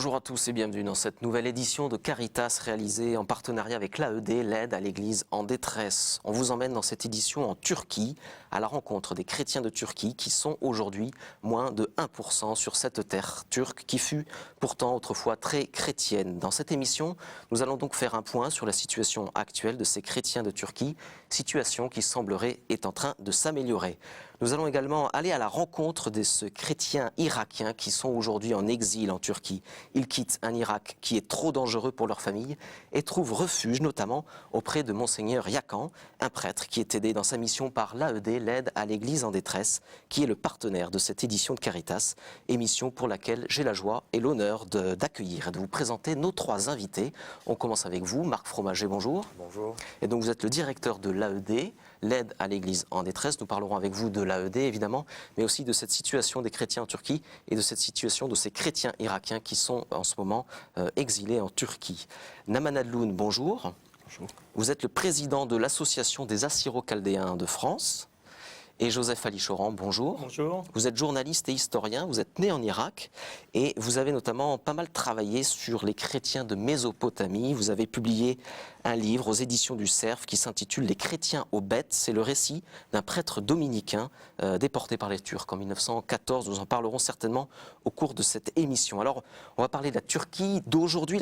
Bonjour à tous et bienvenue dans cette nouvelle édition de Caritas réalisée en partenariat avec l'AED, l'aide à l'Église en détresse. On vous emmène dans cette édition en Turquie, à la rencontre des chrétiens de Turquie qui sont aujourd'hui moins de 1% sur cette terre turque qui fut pourtant autrefois très chrétienne. Dans cette émission, nous allons donc faire un point sur la situation actuelle de ces chrétiens de Turquie, situation qui semblerait est en train de s'améliorer. Nous allons également aller à la rencontre de ces chrétiens irakiens qui sont aujourd'hui en exil en Turquie. Ils quittent un Irak qui est trop dangereux pour leur famille et trouvent refuge notamment auprès de Monseigneur Yakan, un prêtre qui est aidé dans sa mission par l'AED, l'aide à l'Église en détresse, qui est le partenaire de cette édition de Caritas, émission pour laquelle j'ai la joie et l'honneur d'accueillir et de vous présenter nos trois invités. On commence avec vous, Marc Fromager, bonjour. Bonjour. Et donc vous êtes le directeur de l'AED, l'aide à l'Église en détresse. Nous parlerons avec vous de l'AED évidemment, mais aussi de cette situation des chrétiens en Turquie et de cette situation de ces chrétiens irakiens qui sont en ce moment exilés en Turquie. Naman Adloun, bonjour. Bonjour. Vous êtes le président de l'Association des Assyro-Chaldéens de France. Et Joseph Ali-Choran, bonjour. Bonjour. Vous êtes journaliste et historien, vous êtes né en Irak et vous avez notamment pas mal travaillé sur les chrétiens de Mésopotamie. Vous avez publié un livre aux éditions du Cerf qui s'intitule « Les chrétiens aux bêtes ». C'est le récit d'un prêtre dominicain déporté par les Turcs en 1914. Nous en parlerons certainement au cours de cette émission. Alors, on va parler de la Turquie, d'aujourd'hui,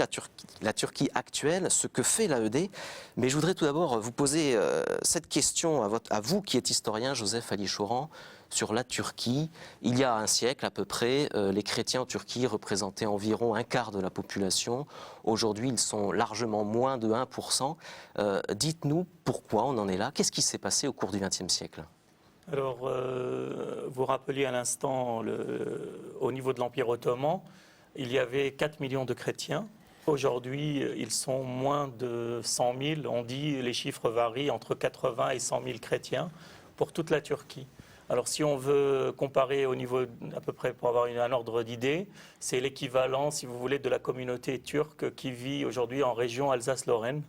la Turquie actuelle, ce que fait l'AED. Mais je voudrais tout d'abord vous poser cette question à vous qui êtes historien, Joseph Ali-Choran, sur la Turquie. Il y a un siècle à peu près, les chrétiens en Turquie représentaient environ un quart de la population. Aujourd'hui, ils sont largement moins de 1%. Dites-nous pourquoi on en est là. Qu'est-ce qui s'est passé au cours du XXe siècle ? Alors, vous rappeliez à l'instant, au niveau de l'Empire ottoman, il y avait 4 millions de chrétiens. Aujourd'hui, ils sont moins de 100 000. On dit, les chiffres varient entre 80 et 100 000 chrétiens pour toute la Turquie. Alors si on veut comparer au niveau, à peu près pour avoir un ordre d'idée, c'est l'équivalent, si vous voulez, de la communauté turque qui vit aujourd'hui en région Alsace-Lorraine.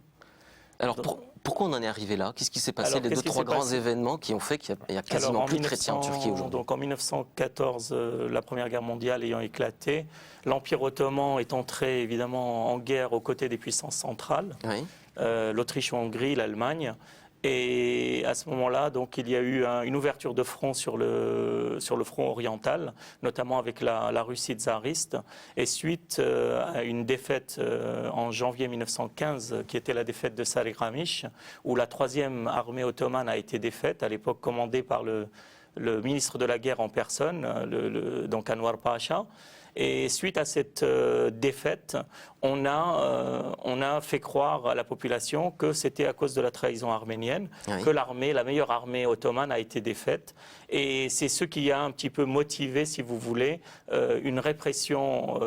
Alors pourquoi on en est arrivé là? Qu'est-ce qui s'est passé? Les deux, trois grands événements qui ont fait qu'il y a quasiment plus de chrétiens en Turquie aujourd'hui. Donc en 1914, la Première Guerre mondiale ayant éclaté, l'Empire ottoman est entré évidemment en guerre aux côtés des puissances centrales, Oui. l'Autriche-Hongrie, l'Allemagne. Et à ce moment-là, donc, il y a eu une ouverture de front sur le front oriental, notamment avec la Russie tsariste. Et suite à une défaite en janvier 1915, qui était la défaite de Sarıkamış, où la 3e armée ottomane a été défaite, à l'époque commandée par le ministre de la guerre en personne, donc Anwar Pacha. Et suite à cette défaite, on a fait croire à la population que c'était à cause de la trahison arménienne, oui, que la meilleure armée ottomane a été défaite. Et c'est ce qui a un petit peu motivé, si vous voulez, une répression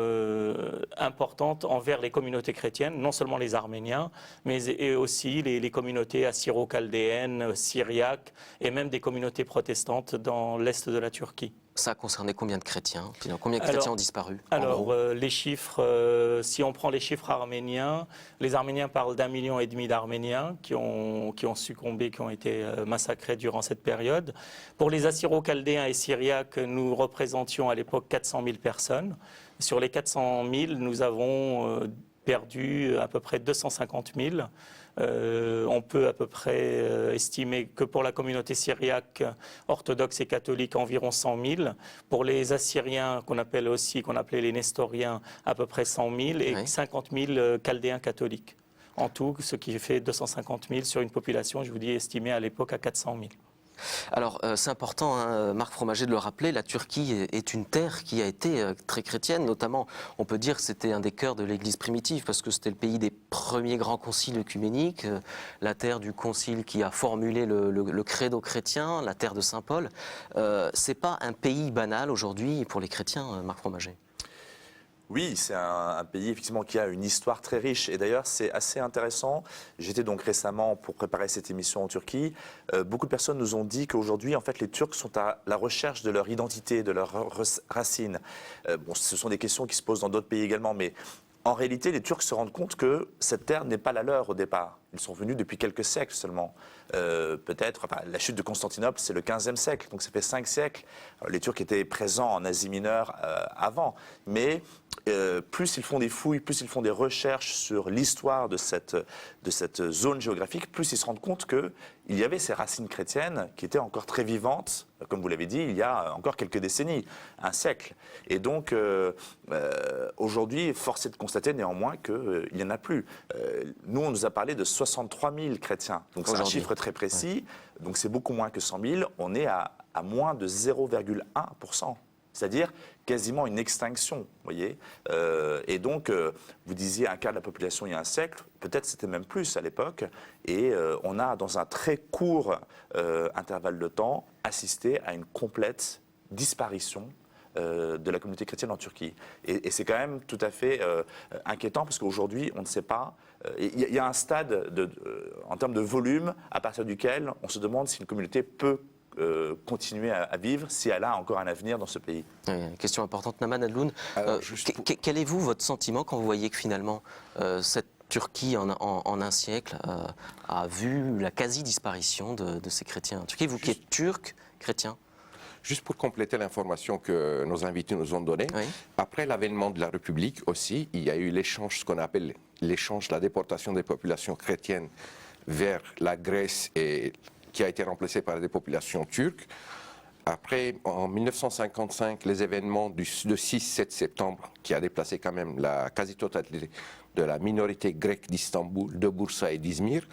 importante envers les communautés chrétiennes, non seulement les Arméniens, mais aussi les communautés assyro-chaldéennes, syriaques et même des communautés protestantes dans l'est de la Turquie. Ça a concerné combien de chrétiens? Combien de chrétiens ont disparu? Alors, les chiffres, si on prend les chiffres arméniens, les Arméniens parlent d'1,5 million d'Arméniens qui ont succombé, qui ont été massacrés durant cette période. Pour les Assyro-Chaldéens et Syriaques, nous représentions à l'époque 400 000 personnes. Sur les 400 000, nous avons perdu à peu près 250 000. On peut à peu près estimer que pour la communauté syriaque orthodoxe et catholique, environ 100 000. Pour les Assyriens, qu'on appelait les Nestoriens, à peu près 100 000. Et oui, 50 000 Chaldéens catholiques. En tout, ce qui fait 250 000 sur une population, je vous dis, estimée à l'époque à 400 000. Alors, c'est important, hein, Marc Fromager, de le rappeler, la Turquie est une terre qui a été très chrétienne, notamment, on peut dire que c'était un des cœurs de l'Église primitive, parce que c'était le pays des premiers grands conciles œcuméniques, la terre du concile qui a formulé le credo chrétien, la terre de Saint-Paul. C'est pas un pays banal aujourd'hui pour les chrétiens, Marc Fromager. Oui, c'est un pays effectivement qui a une histoire très riche et d'ailleurs c'est assez intéressant. J'étais donc récemment pour préparer cette émission en Turquie. Beaucoup de personnes nous ont dit qu'aujourd'hui en fait les Turcs sont à la recherche de leur identité, de leurs racines. Bon, ce sont des questions qui se posent dans d'autres pays également, mais en réalité les Turcs se rendent compte que cette terre n'est pas la leur au départ. Ils sont venus depuis quelques siècles seulement. Peut-être, enfin, la chute de Constantinople, c'est le 15e siècle, donc ça fait 5 siècles. Alors, les Turcs étaient présents en Asie mineure avant, mais plus ils font des fouilles, plus ils font des recherches sur l'histoire de cette zone géographique, plus ils se rendent compte qu'il y avait ces racines chrétiennes qui étaient encore très vivantes, comme vous l'avez dit, il y a encore quelques décennies, un siècle. Et donc, aujourd'hui, force est de constater néanmoins qu'il n'y en a plus. Nous, on nous a parlé de 63 000 chrétiens, donc c'est un chiffre très précis, donc c'est beaucoup moins que 100 000, on est à moins de 0,1%. C'est-à-dire quasiment une extinction, vous voyez. Et donc, vous disiez un quart de la population il y a un siècle, peut-être c'était même plus à l'époque, et on a, dans un très court intervalle de temps, assisté à une complète disparition de la communauté chrétienne en Turquie. Et c'est quand même tout à fait inquiétant, parce qu'aujourd'hui, on ne sait pas. Il y a un stade, en termes de volume, à partir duquel on se demande si une communauté peut continuer à vivre, si elle a encore un avenir dans ce pays. Question importante, Naman Adloun. Quel est votre sentiment quand vous voyez que finalement cette Turquie en un siècle a vu la quasi-disparition de ces chrétiens en Turquie, vous qui êtes turc, chrétien? Juste pour compléter l'information que nos invités nous ont donnée, après l'avènement de la République aussi, il y a eu l'échange, ce qu'on appelle l'échange, la déportation des populations chrétiennes vers la Grèce et qui a été remplacé par des populations turques. Après, en 1955, les événements de 6-7 septembre, qui a déplacé quand même la quasi-totalité de la minorité grecque d'Istanbul, de Bursa et d'Izmir.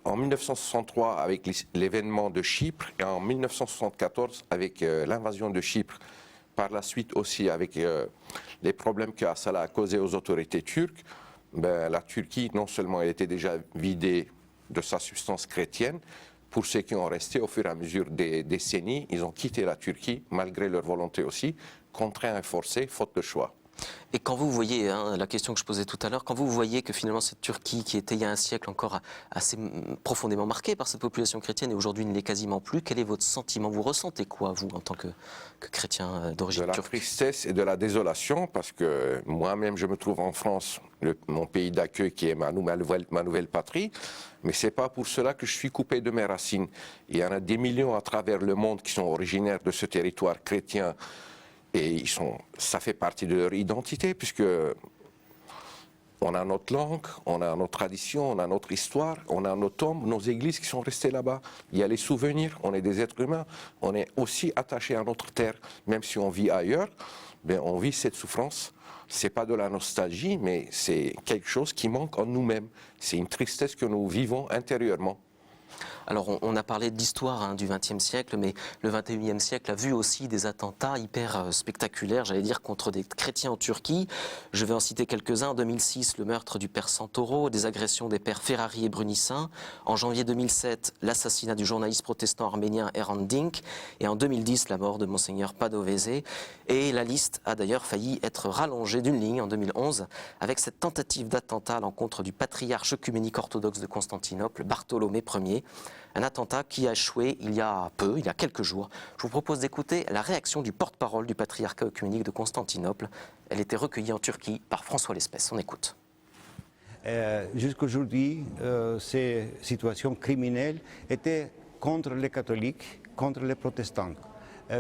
En 1963, avec l'événement de Chypre, et en 1974, avec l'invasion de Chypre, par la suite aussi avec les problèmes que Salah a causés aux autorités turques, la Turquie, non seulement elle était déjà vidée de sa substance chrétienne, pour ceux qui ont resté au fur et à mesure des décennies, ils ont quitté la Turquie, malgré leur volonté aussi, contraints et forcés, faute de choix. Et quand vous voyez, la question que je posais tout à l'heure, quand vous voyez que finalement cette Turquie qui était il y a un siècle encore assez profondément marquée par cette population chrétienne et aujourd'hui ne l'est quasiment plus, quel est votre sentiment? Vous ressentez quoi, vous, en tant que chrétien d'origine turque? De la tristesse et de la désolation, parce que moi-même je me trouve en France, mon pays d'accueil qui est ma nouvelle patrie, mais ce n'est pas pour cela que je suis coupé de mes racines. Il y en a des millions à travers le monde qui sont originaires de ce territoire chrétien. Et ça fait partie de leur identité, puisque on a notre langue, on a notre tradition, on a notre histoire, on a nos tombes, nos églises qui sont restées là-bas. Il y a les souvenirs, on est des êtres humains, on est aussi attachés à notre terre, même si on vit ailleurs, on vit cette souffrance. Ce n'est pas de la nostalgie, mais c'est quelque chose qui manque en nous-mêmes. C'est une tristesse que nous vivons intérieurement. Alors, on a parlé de l'histoire du XXe siècle, mais le XXIe siècle a vu aussi des attentats hyper spectaculaires, j'allais dire, contre des chrétiens en Turquie. Je vais en citer quelques-uns. En 2006, le meurtre du père Santoro, des agressions des pères Ferrari et Brunissin. En janvier 2007, l'assassinat du journaliste protestant arménien Hrant Dink. Et en 2010, la mort de Monseigneur Padovese. Et la liste a d'ailleurs failli être rallongée d'une ligne en 2011, avec cette tentative d'attentat à l'encontre du patriarche œcuménique orthodoxe de Constantinople, Bartholomé Ier. Un attentat qui a échoué il y a quelques jours. Je vous propose d'écouter la réaction du porte-parole du patriarcat œcuménique de Constantinople. Elle était recueillie en Turquie par François Lespès. On écoute. Jusqu'aujourd'hui, ces situations criminelles étaient contre les catholiques, contre les protestants.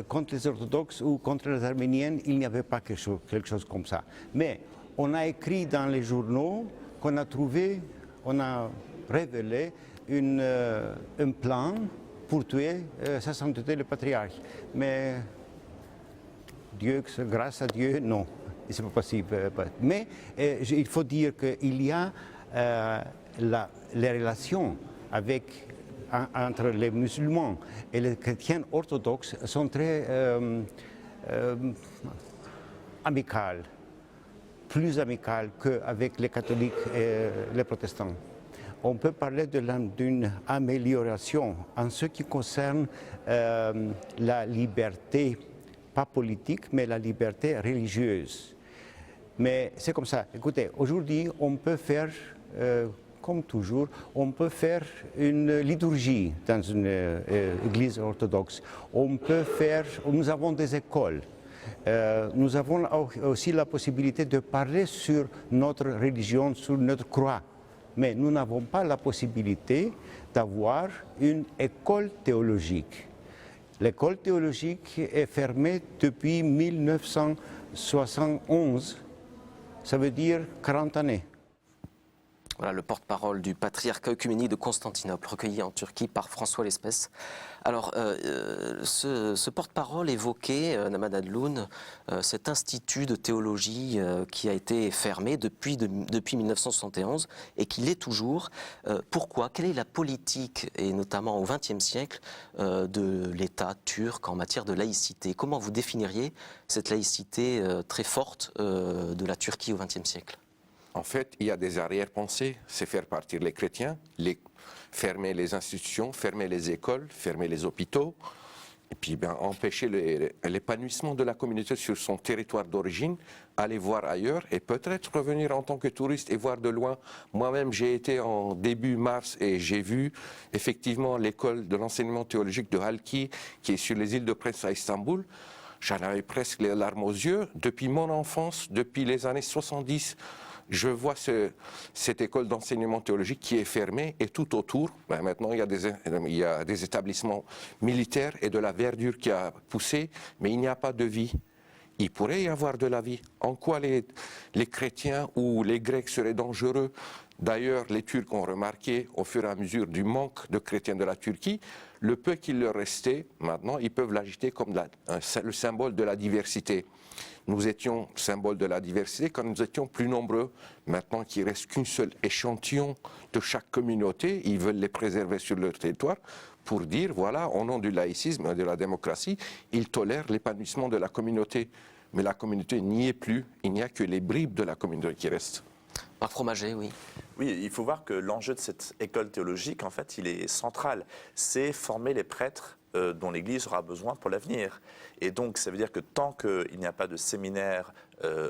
Contre les orthodoxes ou contre les arméniens, il n'y avait pas quelque chose comme ça. Mais on a écrit dans les journaux qu'on a trouvé, on a révélé un plan pour tuer sa sainteté le patriarche. Mais grâce à Dieu, non, c'est pas possible. Mais il faut dire qu'il y a les relations entre les musulmans et les chrétiens orthodoxes sont très amicales, plus amicales qu'avec les catholiques et les protestants. On peut parler d'une amélioration en ce qui concerne la liberté, pas politique, mais la liberté religieuse. Mais c'est comme ça. Écoutez, aujourd'hui, on peut faire, comme toujours, on peut faire une liturgie dans une église orthodoxe. Nous avons des écoles. Nous avons aussi la possibilité de parler sur notre religion, sur notre croix. Mais nous n'avons pas la possibilité d'avoir une école théologique. L'école théologique est fermée depuis 1971, ça veut dire 40 années. Voilà le porte-parole du patriarcat œcuménique de Constantinople, recueilli en Turquie par François Lespès. Alors, ce porte-parole évoquait, Namad Adloun, cet institut de théologie qui a été fermé depuis 1971 et qui l'est toujours. Pourquoi? Quelle est la politique, et notamment au XXe siècle, de l'État turc en matière de laïcité? Comment vous définiriez cette laïcité très forte de la Turquie au XXe siècle? En fait, il y a des arrière-pensées, c'est faire partir les chrétiens, fermer les institutions, fermer les écoles, fermer les hôpitaux, et puis empêcher l'épanouissement de la communauté sur son territoire d'origine, aller voir ailleurs et peut-être revenir en tant que touriste et voir de loin. Moi-même, j'ai été en début mars et j'ai vu effectivement l'école de l'enseignement théologique de Halki, qui est sur les îles de Prince à Istanbul. J'en avais presque les larmes aux yeux. Depuis mon enfance, depuis les années 70, je vois cette école d'enseignement théologique qui est fermée et tout autour, maintenant il y a des établissements militaires et de la verdure qui a poussé, mais il n'y a pas de vie. Il pourrait y avoir de la vie. En quoi les chrétiens ou les Grecs seraient dangereux? D'ailleurs, les Turcs ont remarqué au fur et à mesure du manque de chrétiens de la Turquie, le peu qu'il leur restait, maintenant, ils peuvent l'agiter comme le symbole de la diversité. Nous étions symbole de la diversité quand nous étions plus nombreux. Maintenant qu'il ne reste qu'un seul échantillon de chaque communauté, ils veulent les préserver sur leur territoire pour dire, voilà, au nom du laïcisme et de la démocratie, ils tolèrent l'épanouissement de la communauté. Mais la communauté n'y est plus, il n'y a que les bribes de la communauté qui restent. Marc Fromager, oui. Oui, il faut voir que l'enjeu de cette école théologique, en fait, il est central. C'est former les prêtres dont l'Église aura besoin pour l'avenir. Et donc, ça veut dire que tant qu'il n'y a pas de séminaire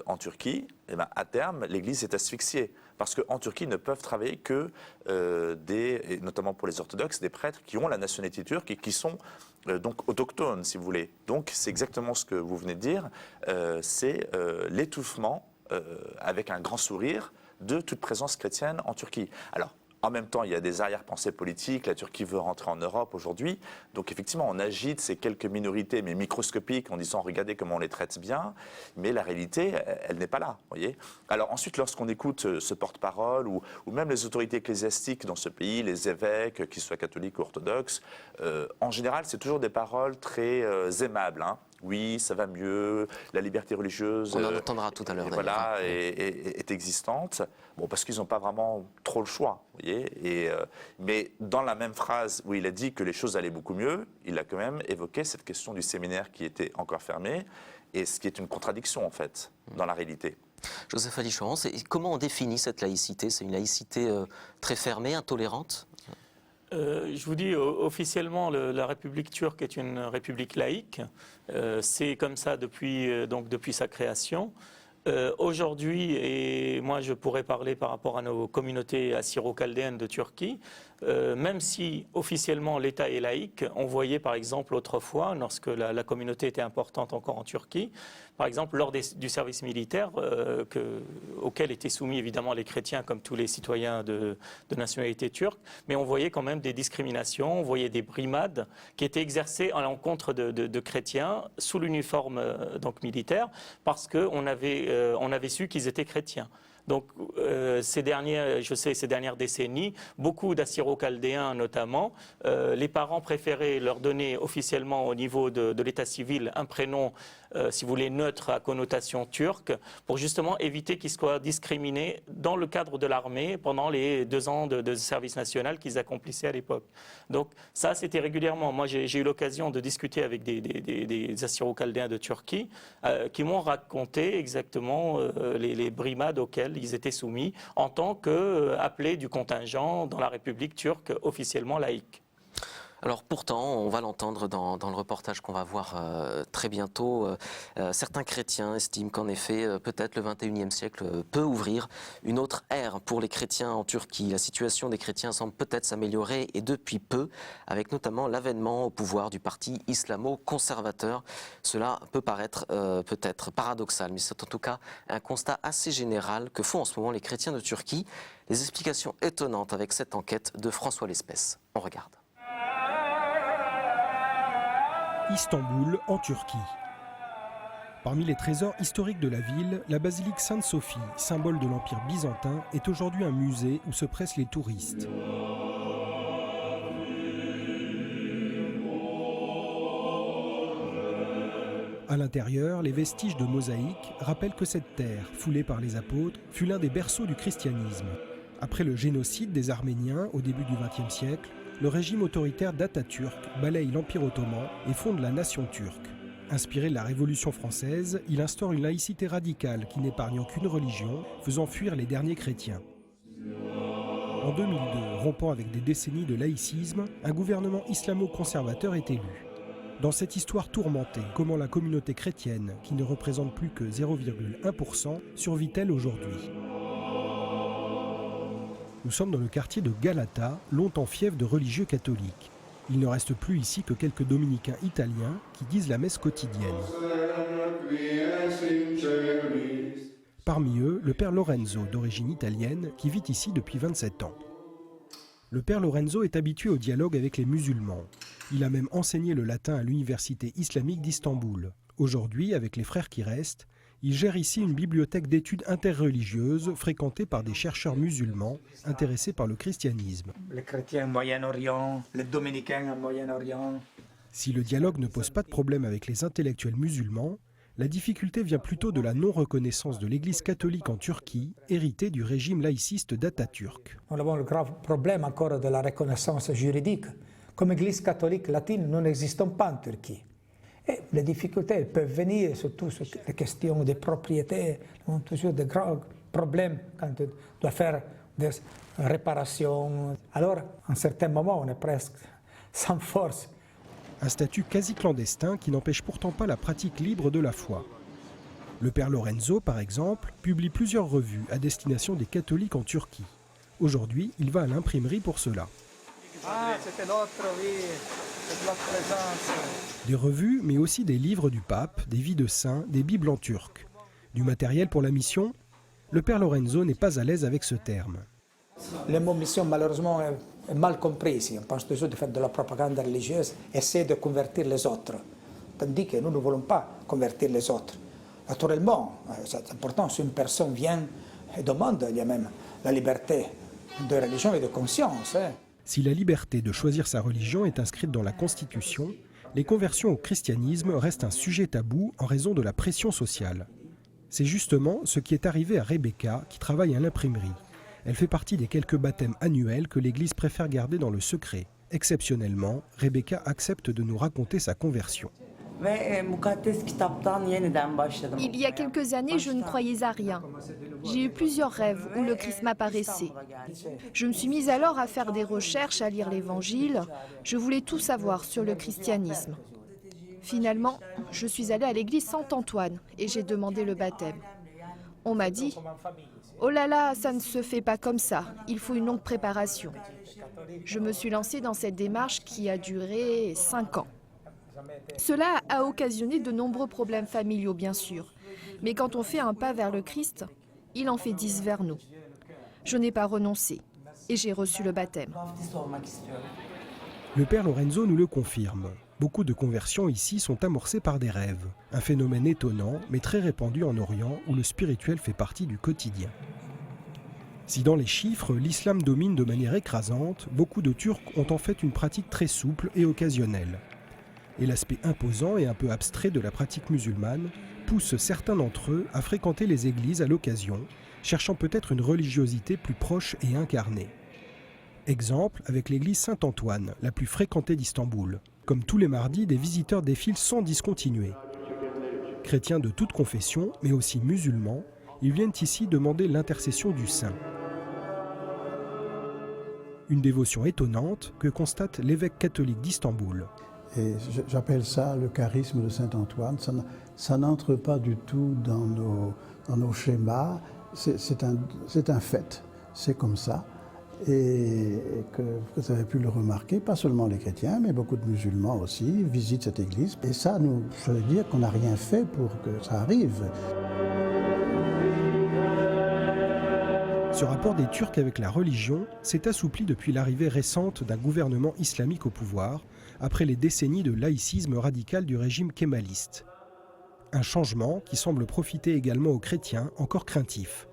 en Turquie, eh bien, à terme, l'Église est asphyxiée. Parce qu'en Turquie, ne peuvent travailler que et notamment pour les orthodoxes, des prêtres qui ont la nationalité turque et qui sont donc autochtones, si vous voulez. Donc, c'est exactement ce que vous venez de dire. C'est l'étouffement, avec un grand sourire, de toute présence chrétienne en Turquie. Alors, en même temps, il y a des arrière-pensées politiques. La Turquie veut rentrer en Europe aujourd'hui. Donc, effectivement, on agite ces quelques minorités, mais microscopiques, en disant « regardez comment on les traite bien ». Mais la réalité, elle n'est pas là, voyez. Alors ensuite, lorsqu'on écoute ce porte-parole, ou même les autorités ecclésiastiques dans ce pays, les évêques, qu'ils soient catholiques ou orthodoxes, en général, c'est toujours des paroles très aimables, hein. Oui, ça va mieux, la liberté religieuse on en entendra tout à l'heure, voilà, est existante. Bon, parce qu'ils n'ont pas vraiment trop le choix, vous voyez. Mais dans la même phrase où il a dit que les choses allaient beaucoup mieux, il a quand même évoqué cette question du séminaire qui était encore fermé, et ce qui est une contradiction, en fait, dans la réalité. Joseph Alichoran, comment on définit cette laïcité? C'est une laïcité très fermée, intolérante? Je vous dis, officiellement, la République turque est une république laïque. C'est comme ça depuis sa création. Aujourd'hui, et moi je pourrais parler par rapport à nos communautés assyro-chaldéennes de Turquie, même si officiellement l'État est laïque, on voyait par exemple autrefois, lorsque la communauté était importante encore en Turquie, par exemple lors du service militaire, auquel étaient soumis évidemment les chrétiens comme tous les citoyens de nationalité turque, mais on voyait quand même des discriminations, on voyait des brimades qui étaient exercées à l'encontre de chrétiens sous l'uniforme militaire, parce qu'on avait su qu'ils étaient chrétiens. Donc, ces dernières décennies, beaucoup d'Assyro-Chaldéens notamment, les parents préféraient leur donner officiellement au niveau de l'état civil un prénom, si vous voulez, neutre à connotation turque, pour justement éviter qu'ils soient discriminés dans le cadre de l'armée pendant les 2 ans de service national qu'ils accomplissaient à l'époque. Donc ça, c'était régulièrement. Moi, j'ai eu l'occasion de discuter avec des Assyro-Chaldéens de Turquie qui m'ont raconté exactement les brimades auxquelles ils étaient soumis en tant qu'appelés du contingent dans la République turque officiellement laïque. Alors pourtant, on va l'entendre dans le reportage qu'on va voir très bientôt, certains chrétiens estiment qu'en effet, peut-être le 21e siècle peut ouvrir une autre ère pour les chrétiens en Turquie. La situation des chrétiens semble peut-être s'améliorer et depuis peu, avec notamment l'avènement au pouvoir du parti islamo-conservateur. Cela peut paraître peut-être paradoxal, mais c'est en tout cas un constat assez général que font en ce moment les chrétiens de Turquie. Les explications étonnantes avec cette enquête de François Lespès. On regarde. Istanbul, en Turquie. Parmi les trésors historiques de la ville, la basilique Sainte-Sophie, symbole de l'Empire byzantin, est aujourd'hui un musée où se pressent les touristes. À l'intérieur, les vestiges de mosaïques rappellent que cette terre, foulée par les apôtres, fut l'un des berceaux du christianisme. Après le génocide des Arméniens au début du XXe siècle, le régime autoritaire d'Atatürk balaye l'Empire ottoman et fonde la nation turque. Inspiré de la Révolution française, il instaure une laïcité radicale qui n'épargne aucune religion, faisant fuir les derniers chrétiens. En 2002, rompant avec des décennies de laïcisme, un gouvernement islamo-conservateur est élu. Dans cette histoire tourmentée, comment la communauté chrétienne, qui ne représente plus que 0,1%, survit-elle aujourd'hui ? Nous sommes dans le quartier de Galata, longtemps fief de religieux catholiques. Il ne reste plus ici que quelques dominicains italiens qui disent la messe quotidienne. Parmi eux, le père Lorenzo, d'origine italienne, qui vit ici depuis 27 ans. Le père Lorenzo est habitué au dialogue avec les musulmans. Il a même enseigné le latin à l'université islamique d'Istanbul. Aujourd'hui, avec les frères qui restent, il gère ici une bibliothèque d'études interreligieuses fréquentée par des chercheurs musulmans intéressés par le christianisme. Les chrétiens au Moyen-Orient, les dominicains au Moyen-Orient. Si le dialogue ne pose pas de problème avec les intellectuels musulmans, la difficulté vient plutôt de la non-reconnaissance de l'Église catholique en Turquie, héritée du régime laïciste d'Atatürk. Nous avons le grave problème encore de la reconnaissance juridique. Comme Église catholique latine, nous n'existons pas en Turquie. Et les difficultés peuvent venir surtout sur les questions des propriétés. Nous avons toujours de grands problèmes quand on doit faire des réparations. Alors, à un certain moment, on est presque sans force. Un statut quasi clandestin qui n'empêche pourtant pas la pratique libre de la foi. Le père Lorenzo, par exemple, publie plusieurs revues à destination des catholiques en Turquie. Aujourd'hui, il va à l'imprimerie pour cela. Ah, c'était l'autre, oui, c'est l'autre présence. Des revues, mais aussi des livres du pape, des vies de saints, des bibles en turc. Du matériel pour la mission ? Le père Lorenzo n'est pas à l'aise avec ce terme. Le mot mission, malheureusement, est mal compris ici. On pense toujours de faire de la propagande religieuse, essayer de convertir les autres. Tandis que nous ne voulons pas convertir les autres. Naturellement, c'est important, si une personne vient et demande, il y a même la liberté de religion et de conscience. Si la liberté de choisir sa religion est inscrite dans la Constitution, les conversions au christianisme restent un sujet tabou en raison de la pression sociale. C'est justement ce qui est arrivé à Rebecca, qui travaille à l'imprimerie. Elle fait partie des quelques baptêmes annuels que l'Église préfère garder dans le secret. Exceptionnellement, Rebecca accepte de nous raconter sa conversion. Il y a quelques années, je ne croyais à rien. J'ai eu plusieurs rêves où le Christ m'apparaissait. Je me suis mise alors à faire des recherches, à lire l'Évangile. Je voulais tout savoir sur le christianisme. Finalement, je suis allée à l'église Saint-Antoine et j'ai demandé le baptême. On m'a dit « Oh là là, ça ne se fait pas comme ça, il faut une longue préparation. » Je me suis lancée dans cette démarche qui a duré 5 ans. Cela a occasionné de nombreux problèmes familiaux, bien sûr. Mais quand on fait un pas vers le Christ, il en fait 10 vers nous. Je n'ai pas renoncé et j'ai reçu le baptême. Le père Lorenzo nous le confirme. Beaucoup de conversions ici sont amorcées par des rêves. Un phénomène étonnant, mais très répandu en Orient, où le spirituel fait partie du quotidien. Si dans les chiffres, l'islam domine de manière écrasante, beaucoup de Turcs ont en fait une pratique très souple et occasionnelle. Et l'aspect imposant et un peu abstrait de la pratique musulmane pousse certains d'entre eux à fréquenter les églises à l'occasion, cherchant peut-être une religiosité plus proche et incarnée. Exemple avec l'église Saint-Antoine, la plus fréquentée d'Istanbul. Comme tous les mardis, des visiteurs défilent sans discontinuer. Chrétiens de toute confession, mais aussi musulmans, ils viennent ici demander l'intercession du saint. Une dévotion étonnante que constate l'évêque catholique d'Istanbul. Et j'appelle ça le charisme de Saint Antoine. Ça n'entre pas du tout dans nos schémas. C'est un fait. C'est comme ça. Et que vous avez pu le remarquer, pas seulement les chrétiens, mais beaucoup de musulmans aussi visitent cette église. Et ça, je veux dire qu'on n'a rien fait pour que ça arrive. Ce rapport des Turcs avec la religion s'est assoupli depuis l'arrivée récente d'un gouvernement islamique au pouvoir, après les décennies de laïcisme radical du régime kémaliste. Un changement qui semble profiter également aux chrétiens encore craintifs.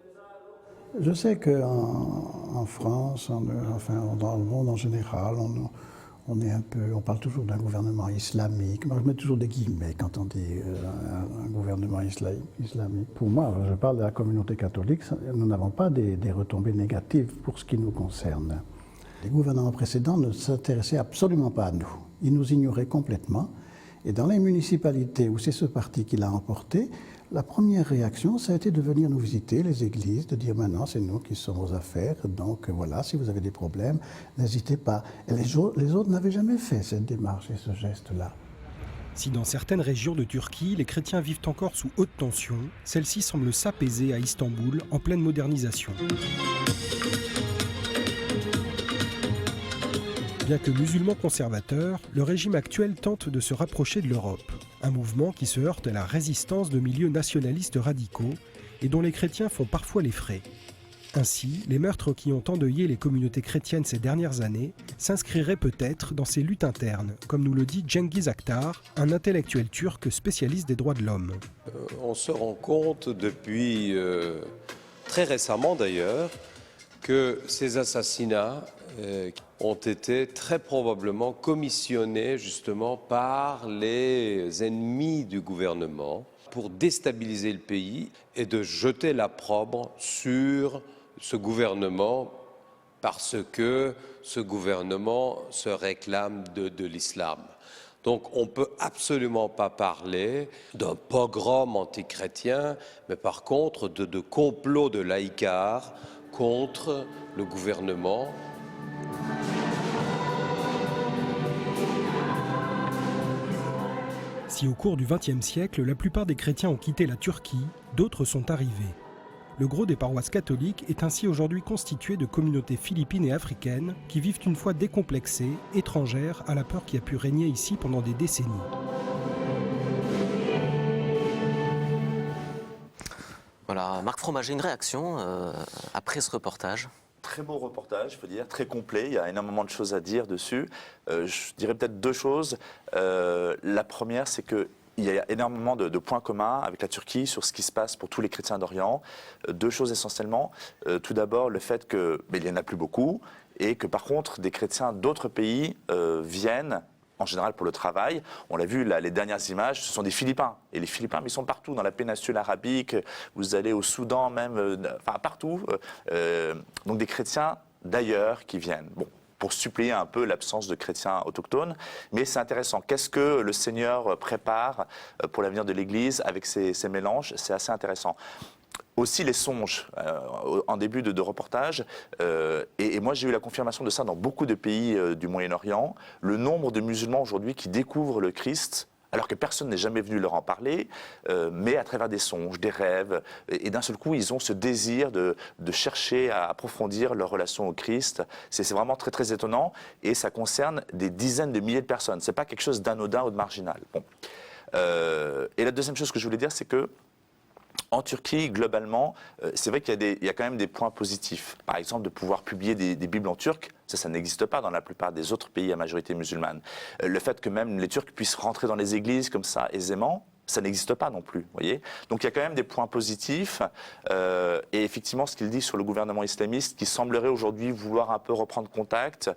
Je sais qu'en France, enfin dans le monde en général, on parle toujours d'un gouvernement islamique. Moi, je mets toujours des guillemets quand on dit un gouvernement islamique. Pour moi, je parle de la communauté catholique, nous n'avons pas des retombées négatives pour ce qui nous concerne. Les gouvernements précédents ne s'intéressaient absolument pas à nous. Ils nous ignoraient complètement. Et dans les municipalités où c'est ce parti qui l'a emporté, la première réaction, ça a été de venir nous visiter, les églises, de dire maintenant c'est nous qui sommes aux affaires, donc voilà, si vous avez des problèmes, n'hésitez pas. Et les autres n'avaient jamais fait cette démarche et ce geste-là. Si dans certaines régions de Turquie, les chrétiens vivent encore sous haute tension, celle-ci semble s'apaiser à Istanbul en pleine modernisation. Bien que musulman conservateur, le régime actuel tente de se rapprocher de l'Europe. Un mouvement qui se heurte à la résistance de milieux nationalistes radicaux et dont les chrétiens font parfois les frais. Ainsi, les meurtres qui ont endeuillé les communautés chrétiennes ces dernières années s'inscriraient peut-être dans ces luttes internes, comme nous le dit Cengiz Aktar, un intellectuel turc spécialiste des droits de l'homme. On se rend compte depuis très récemment d'ailleurs que ces assassinats ont été très probablement commissionnés justement par les ennemis du gouvernement pour déstabiliser le pays et de jeter l'opprobre sur ce gouvernement parce que ce gouvernement se réclame de l'islam. Donc on ne peut absolument pas parler d'un pogrom antichrétien, mais par contre de complot de laïcards contre le gouvernement. Si au cours du XXe siècle, la plupart des chrétiens ont quitté la Turquie, d'autres sont arrivés. Le gros des paroisses catholiques est ainsi aujourd'hui constitué de communautés philippines et africaines qui vivent une foi décomplexée, étrangère à la peur qui a pu régner ici pendant des décennies. Voilà, Marc Fromager, une réaction après ce reportage? Très beau reportage, il faut dire, très complet. Il y a énormément de choses à dire dessus. Je dirais peut-être deux choses. La première, c'est qu'il y a énormément de points communs avec la Turquie sur ce qui se passe pour tous les chrétiens d'Orient. Deux choses essentiellement. Tout d'abord, le fait qu'il n'y en a plus beaucoup et que par contre, des chrétiens d'autres pays viennent en général pour le travail. On l'a vu, là, les dernières images, ce sont des Philippins. Et les Philippins, ils sont partout, dans la péninsule arabique, vous allez au Soudan même, enfin partout. Donc des chrétiens d'ailleurs qui viennent. Bon, pour suppléer un peu l'absence de chrétiens autochtones. Mais c'est intéressant. Qu'est-ce que le Seigneur prépare pour l'avenir de l'Église avec ces mélanges? C'est assez intéressant. Aussi les songes, en début de reportage, et moi j'ai eu la confirmation de ça dans beaucoup de pays du Moyen-Orient, le nombre de musulmans aujourd'hui qui découvrent le Christ, alors que personne n'est jamais venu leur en parler, mais à travers des songes, des rêves, et d'un seul coup ils ont ce désir de chercher à approfondir leur relation au Christ. C'est vraiment très très étonnant, et ça concerne des dizaines de milliers de personnes, c'est pas quelque chose d'anodin ou de marginal. Bon. Et la deuxième chose que je voulais dire, c'est que en Turquie, globalement, c'est vrai qu'il y a quand même des points positifs. Par exemple, de pouvoir publier des Bibles en turc, ça n'existe pas dans la plupart des autres pays à majorité musulmane. Le fait que même les Turcs puissent rentrer dans les églises comme ça aisément, ça n'existe pas non plus, voyez. Donc il y a quand même des points positifs. Et effectivement, ce qu'il dit sur le gouvernement islamiste, qui semblerait aujourd'hui vouloir un peu reprendre contact,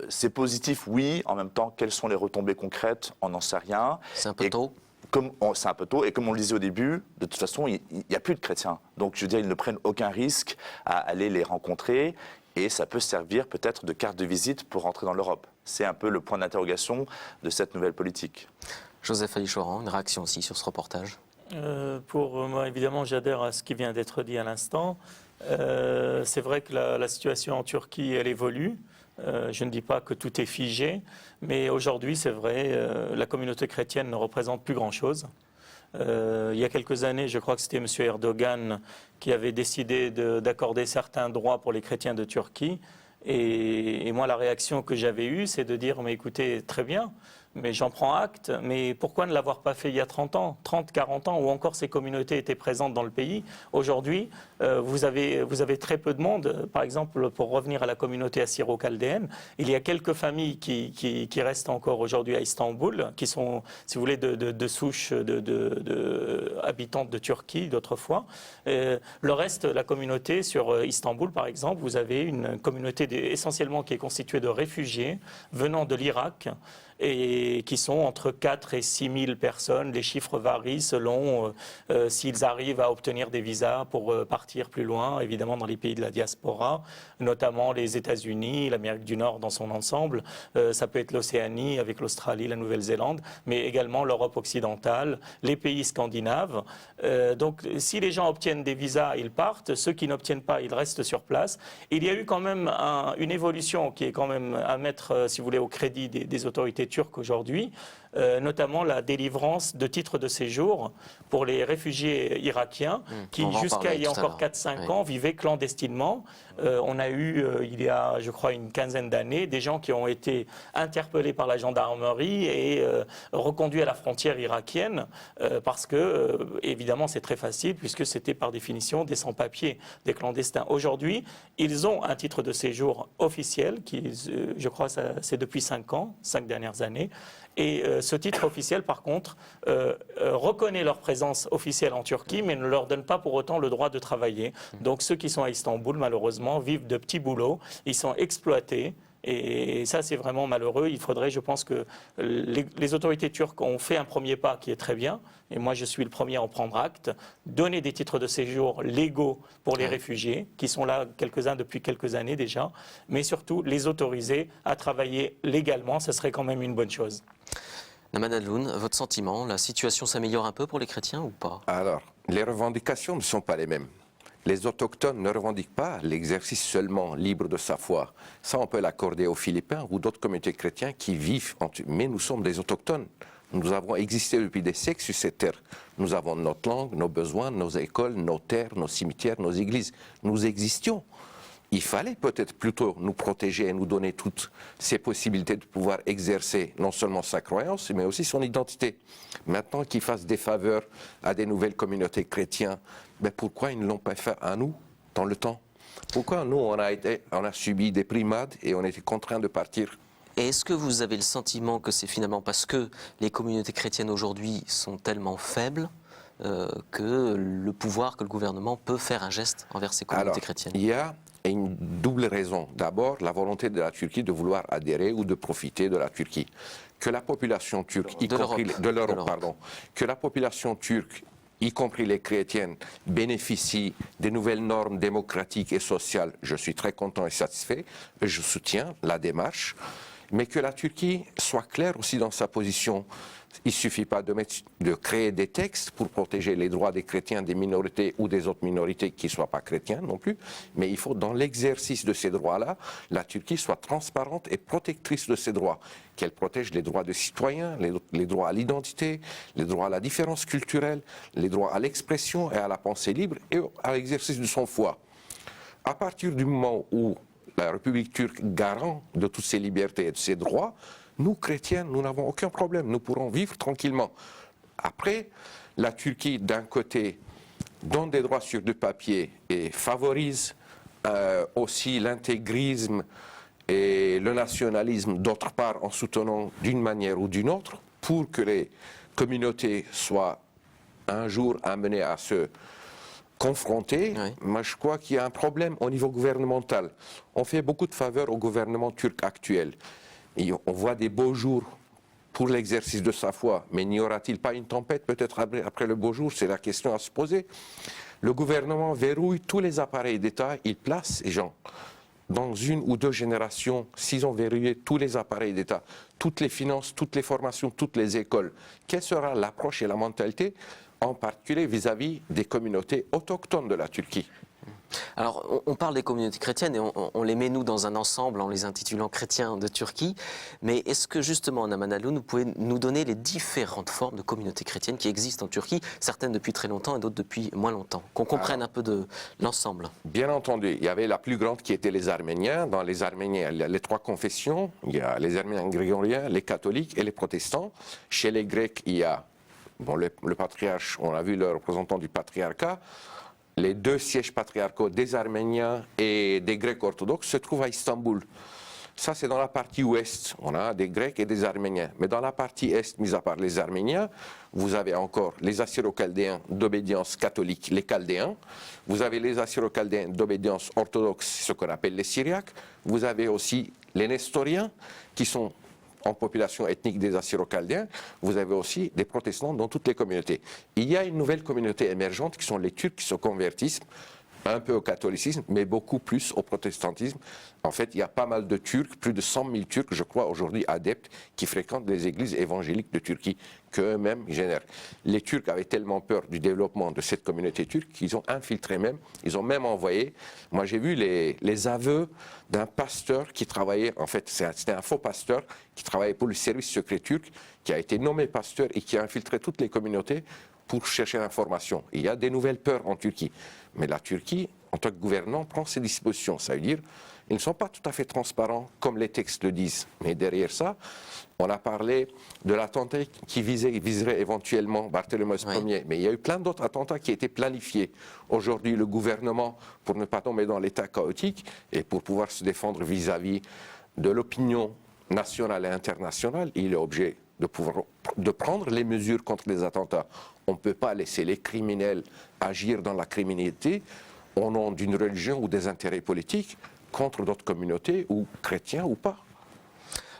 c'est positif, oui. En même temps, quelles sont les retombées concrètes? On n'en sait rien. C'est un peu tôt. C'est un peu tôt, et comme on le disait au début, de toute façon, il n'y a plus de chrétiens. Donc, je veux dire, ils ne prennent aucun risque à aller les rencontrer, et ça peut servir peut-être de carte de visite pour rentrer dans l'Europe. C'est un peu le point d'interrogation de cette nouvelle politique. Joseph Ali Choran, une réaction aussi sur ce reportage? Pour moi, évidemment, j'adhère à ce qui vient d'être dit à l'instant. C'est vrai que la situation en Turquie, elle évolue. Je ne dis pas que tout est figé, mais aujourd'hui, c'est vrai, la communauté chrétienne ne représente plus grand-chose. Il y a quelques années, je crois que c'était M. Erdogan qui avait décidé d'accorder certains droits pour les chrétiens de Turquie. Et moi, la réaction que j'avais eue, c'est de dire, mais écoutez, très bien, mais j'en prends acte, mais pourquoi ne l'avoir pas fait il y a 30 ans, 30, 40 ans, où encore ces communautés étaient présentes dans le pays? Aujourd'hui, vous avez très peu de monde. Par exemple, pour revenir à la communauté assyro-chaldéenne, il y a quelques familles qui restent encore aujourd'hui à Istanbul, qui sont, si vous voulez, de souche habitantes de Turquie d'autrefois. Le reste, la communauté sur Istanbul, par exemple, vous avez une communauté essentiellement qui est constituée de réfugiés venant de l'Irak, et qui sont entre 4 et 6 000 personnes. Les chiffres varient selon s'ils arrivent à obtenir des visas pour partir plus loin, évidemment dans les pays de la diaspora, notamment les États-Unis, l'Amérique du Nord dans son ensemble. Ça peut être l'Océanie avec l'Australie, la Nouvelle-Zélande, mais également l'Europe occidentale, les pays scandinaves. Donc si les gens obtiennent des visas, ils partent. Ceux qui n'obtiennent pas, ils restent sur place. Il y a eu quand même une évolution qui est quand même à mettre, si vous voulez, au crédit des autorités turques aujourd'hui, notamment la délivrance de titres de séjour pour les réfugiés irakiens qui, jusqu'à il y a encore 4-5 ans, vivaient clandestinement. On a eu, il y a, je crois, une quinzaine d'années, des gens qui ont été interpellés par la gendarmerie et reconduits à la frontière irakienne parce que, évidemment, c'est très facile puisque c'était par définition des sans-papiers, des clandestins. Aujourd'hui, ils ont un titre de séjour officiel qui, je crois, c'est depuis 5 ans, 5 dernières années. Et ce titre officiel, par contre, reconnaît leur présence officielle en Turquie, mais ne leur donne pas pour autant le droit de travailler. Donc ceux qui sont à Istanbul, malheureusement, vivent de petits boulots, ils sont exploités. Et ça, c'est vraiment malheureux. Il faudrait, je pense, que les autorités turques ont fait un premier pas qui est très bien. Et moi, je suis le premier à en prendre acte. Donner des titres de séjour légaux pour les réfugiés, qui sont là quelques-uns depuis quelques années déjà. Mais surtout, les autoriser à travailler légalement, ce serait quand même une bonne chose. Naman Adloun, votre sentiment, la situation s'améliore un peu pour les chrétiens ou pas? Alors, les revendications ne sont pas les mêmes. Les autochtones ne revendiquent pas l'exercice seulement libre de sa foi. Ça, on peut l'accorder aux Philippins ou d'autres communautés chrétiennes qui vivent. Mais nous sommes des autochtones. Nous avons existé depuis des siècles sur cette terre. Nous avons notre langue, nos besoins, nos écoles, nos terres, nos cimetières, nos églises. Nous existions. Il fallait peut-être plutôt nous protéger et nous donner toutes ces possibilités de pouvoir exercer non seulement sa croyance, mais aussi son identité. Maintenant qu'ils fassent des faveurs à des nouvelles communautés chrétiennes, ben pourquoi ils ne l'ont pas fait à nous dans le temps? Pourquoi nous, on a subi des brimades et on était contraints de partir? Et est-ce que vous avez le sentiment que c'est finalement parce que les communautés chrétiennes aujourd'hui sont tellement faibles que le pouvoir, que le gouvernement peut faire un geste envers ces communautés chrétiennes? Il y a une double raison. D'abord, la volonté de la Turquie de vouloir adhérer ou de profiter de la Turquie. Que la population turque, de l'Europe, pardon, que la population turque, y compris les chrétiennes, bénéficient des nouvelles normes démocratiques et sociales, je suis très content et satisfait. Je soutiens la démarche. Mais que la Turquie soit claire aussi dans sa position. Il ne suffit pas de créer des textes pour protéger les droits des chrétiens, des minorités ou des autres minorités qui ne soient pas chrétiens non plus, mais il faut, dans l'exercice de ces droits-là, la Turquie soit transparente et protectrice de ces droits, qu'elle protège les droits des citoyens, les droits à l'identité, les droits à la différence culturelle, les droits à l'expression et à la pensée libre et à l'exercice de son foi. À partir du moment où la République turque garant de toutes ces libertés et de ces droits, nous, chrétiens, nous n'avons aucun problème, nous pourrons vivre tranquillement. Après, la Turquie, d'un côté, donne des droits sur du papier et favorise aussi l'intégrisme et le nationalisme, d'autre part, en soutenant d'une manière ou d'une autre, pour que les communautés soient un jour amenées à se confronter. Oui. Moi, je crois qu'il y a un problème au niveau gouvernemental. On fait beaucoup de faveurs au gouvernement turc actuel. Et on voit des beaux jours pour l'exercice de sa foi, mais n'y aura-t-il pas une tempête peut-être après le beau jour? C'est la question à se poser. Le gouvernement verrouille tous les appareils d'État, il place les gens. Dans une ou deux générations, s'ils ont verrouillé tous les appareils d'État, toutes les finances, toutes les formations, toutes les écoles, quelle sera l'approche et la mentalité en particulier vis-à-vis des communautés autochtones de la Turquie. Alors, on parle des communautés chrétiennes et on les met, nous, dans un ensemble en les intitulant chrétiens de Turquie. Mais est-ce que, justement, Naman Alioun, vous pouvez nous donner les différentes formes de communautés chrétiennes qui existent en Turquie, certaines depuis très longtemps et d'autres depuis moins longtemps, qu'on comprenne un peu de l'ensemble? Bien entendu, il y avait la plus grande qui était les Arméniens. Dans les Arméniens, il y a les trois confessions. Il y a les Arméniens grégoriens, les catholiques et les protestants. Chez les Grecs, il y a le patriarche, on a vu le représentant du patriarcat. Les deux sièges patriarcaux des Arméniens et des Grecs orthodoxes se trouvent à Istanbul. Ça, c'est dans la partie ouest. On a des Grecs et des Arméniens. Mais dans la partie est, mis à part les Arméniens, vous avez encore les Assyro-Chaldéens d'obédience catholique, les Chaldéens. Vous avez les Assyro-Chaldéens d'obédience orthodoxe, ce qu'on appelle les Syriaques. Vous avez aussi les Nestoriens, qui sont en population ethnique des Assyro-Chaldéens. Vous avez aussi des protestants dans toutes les communautés. Il y a une nouvelle communauté émergente qui sont les Turcs qui se convertissent un peu au catholicisme, mais beaucoup plus au protestantisme. En fait, il y a pas mal de Turcs, plus de 100 000 Turcs, je crois, aujourd'hui adeptes, qui fréquentent les églises évangéliques de Turquie, qu'eux-mêmes génèrent. Les Turcs avaient tellement peur du développement de cette communauté turque qu'ils ont infiltré même, ils ont même envoyé, moi j'ai vu les aveux d'un pasteur qui travaillait, en fait c'était un faux pasteur, qui travaillait pour le service secret turc, qui a été nommé pasteur et qui a infiltré toutes les communautés pour chercher l'information. Il y a des nouvelles peurs en Turquie. Mais la Turquie, en tant que gouvernement, prend ses dispositions. Ça veut dire qu'ils ne sont pas tout à fait transparents comme les textes le disent. Mais derrière ça, on a parlé de l'attentat qui viserait éventuellement Barthélemy Ier. Mais il y a eu plein d'autres attentats qui étaient planifiés. Aujourd'hui, le gouvernement, pour ne pas tomber dans l'état chaotique et pour pouvoir se défendre vis-à-vis de l'opinion nationale et internationale, il est obligé de prendre les mesures contre les attentats. On ne peut pas laisser les criminels agir dans la criminalité au nom d'une religion ou des intérêts politiques contre d'autres communautés, ou chrétiens ou pas.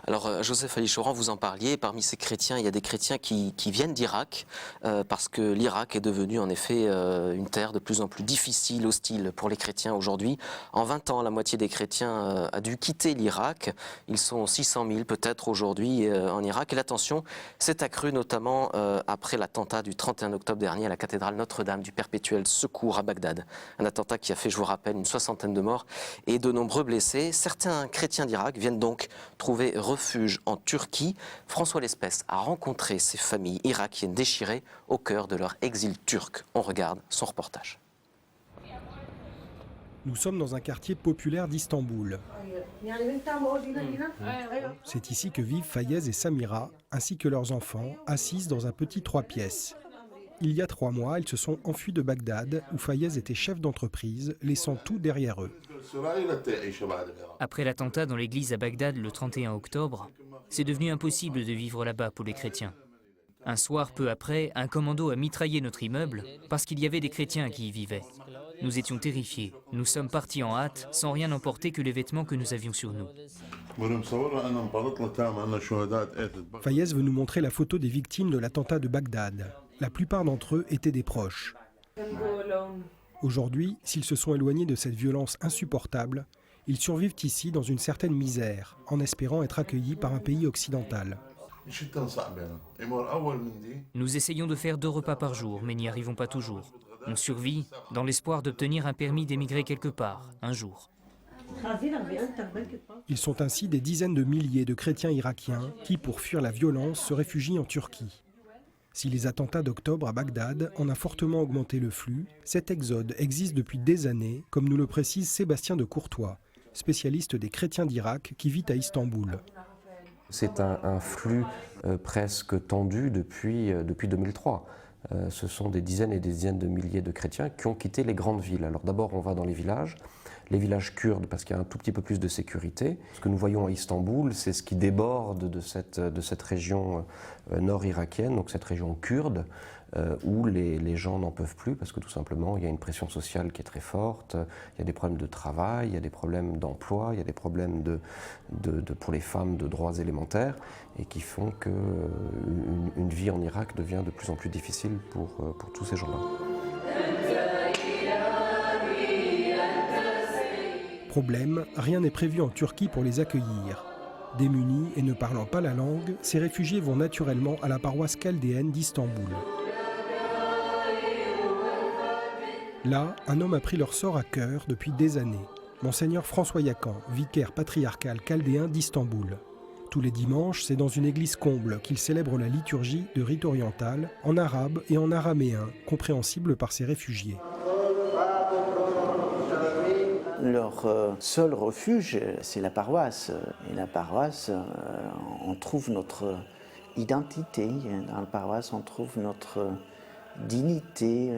Alors, Joseph Ali Chauran, vous en parliez, parmi ces chrétiens, il y a des chrétiens qui viennent d'Irak, parce que l'Irak est devenu en effet une terre de plus en plus difficile, hostile pour les chrétiens aujourd'hui. En 20 ans, la moitié des chrétiens a dû quitter l'Irak. Ils sont 600 000 peut-être aujourd'hui en Irak. Et la tension s'est accrue notamment après l'attentat du 31 octobre dernier à la cathédrale Notre-Dame du Perpétuel Secours à Bagdad. Un attentat qui a fait, je vous rappelle, une 60aine de morts et de nombreux blessés. Certains chrétiens d'Irak viennent donc trouver refuge en Turquie. François Lespès a rencontré ces familles irakiennes déchirées au cœur de leur exil turc. On regarde son reportage. Nous sommes dans un quartier populaire d'Istanbul. C'est ici que vivent Fayez et Samira, ainsi que leurs enfants, assis dans un petit 3 pièces. Il y a 3 mois, ils se sont enfuis de Bagdad, où Fayez était chef d'entreprise, laissant tout derrière eux. Après l'attentat dans l'église à Bagdad le 31 octobre, c'est devenu impossible de vivre là-bas pour les chrétiens. Un soir, peu après, un commando a mitraillé notre immeuble parce qu'il y avait des chrétiens qui y vivaient. Nous étions terrifiés. Nous sommes partis en hâte, sans rien emporter que les vêtements que nous avions sur nous. Fayez veut nous montrer la photo des victimes de l'attentat de Bagdad. La plupart d'entre eux étaient des proches. Aujourd'hui, s'ils se sont éloignés de cette violence insupportable, ils survivent ici dans une certaine misère, en espérant être accueillis par un pays occidental. Nous essayons de faire 2 repas par jour, mais n'y arrivons pas toujours. On survit dans l'espoir d'obtenir un permis d'émigrer quelque part, un jour. Ils sont ainsi des dizaines de milliers de chrétiens irakiens qui, pour fuir la violence, se réfugient en Turquie. Si les attentats d'octobre à Bagdad en a fortement augmenté le flux, cet exode existe depuis des années, comme nous le précise Sébastien de Courtois, spécialiste des chrétiens d'Irak qui vit à Istanbul. C'est un flux presque tendu depuis 2003. Ce sont des dizaines et des dizaines de milliers de chrétiens qui ont quitté les grandes villes. Alors d'abord, on va dans les villages kurdes parce qu'il y a un tout petit peu plus de sécurité. Ce que nous voyons à Istanbul, c'est ce qui déborde de cette région nord-irakienne, donc cette région kurde, où les gens n'en peuvent plus parce que tout simplement, il y a une pression sociale qui est très forte, il y a des problèmes de travail, il y a des problèmes d'emploi, il y a des problèmes pour les femmes de droits élémentaires et qui font qu'une vie en Irak devient de plus en plus difficile pour tous ces gens-là. Problème, rien n'est prévu en Turquie pour les accueillir. Démunis et ne parlant pas la langue, ces réfugiés vont naturellement à la paroisse chaldéenne d'Istanbul. Là, un homme a pris leur sort à cœur depuis des années. Monseigneur François Yakan, vicaire patriarcal chaldéen d'Istanbul. Tous les dimanches, c'est dans une église comble qu'il célèbre la liturgie de rite oriental, en arabe et en araméen, compréhensible par ses réfugiés. Leur seul refuge, c'est la paroisse. Et la paroisse, on trouve notre identité. Dans la paroisse, on trouve notre dignité.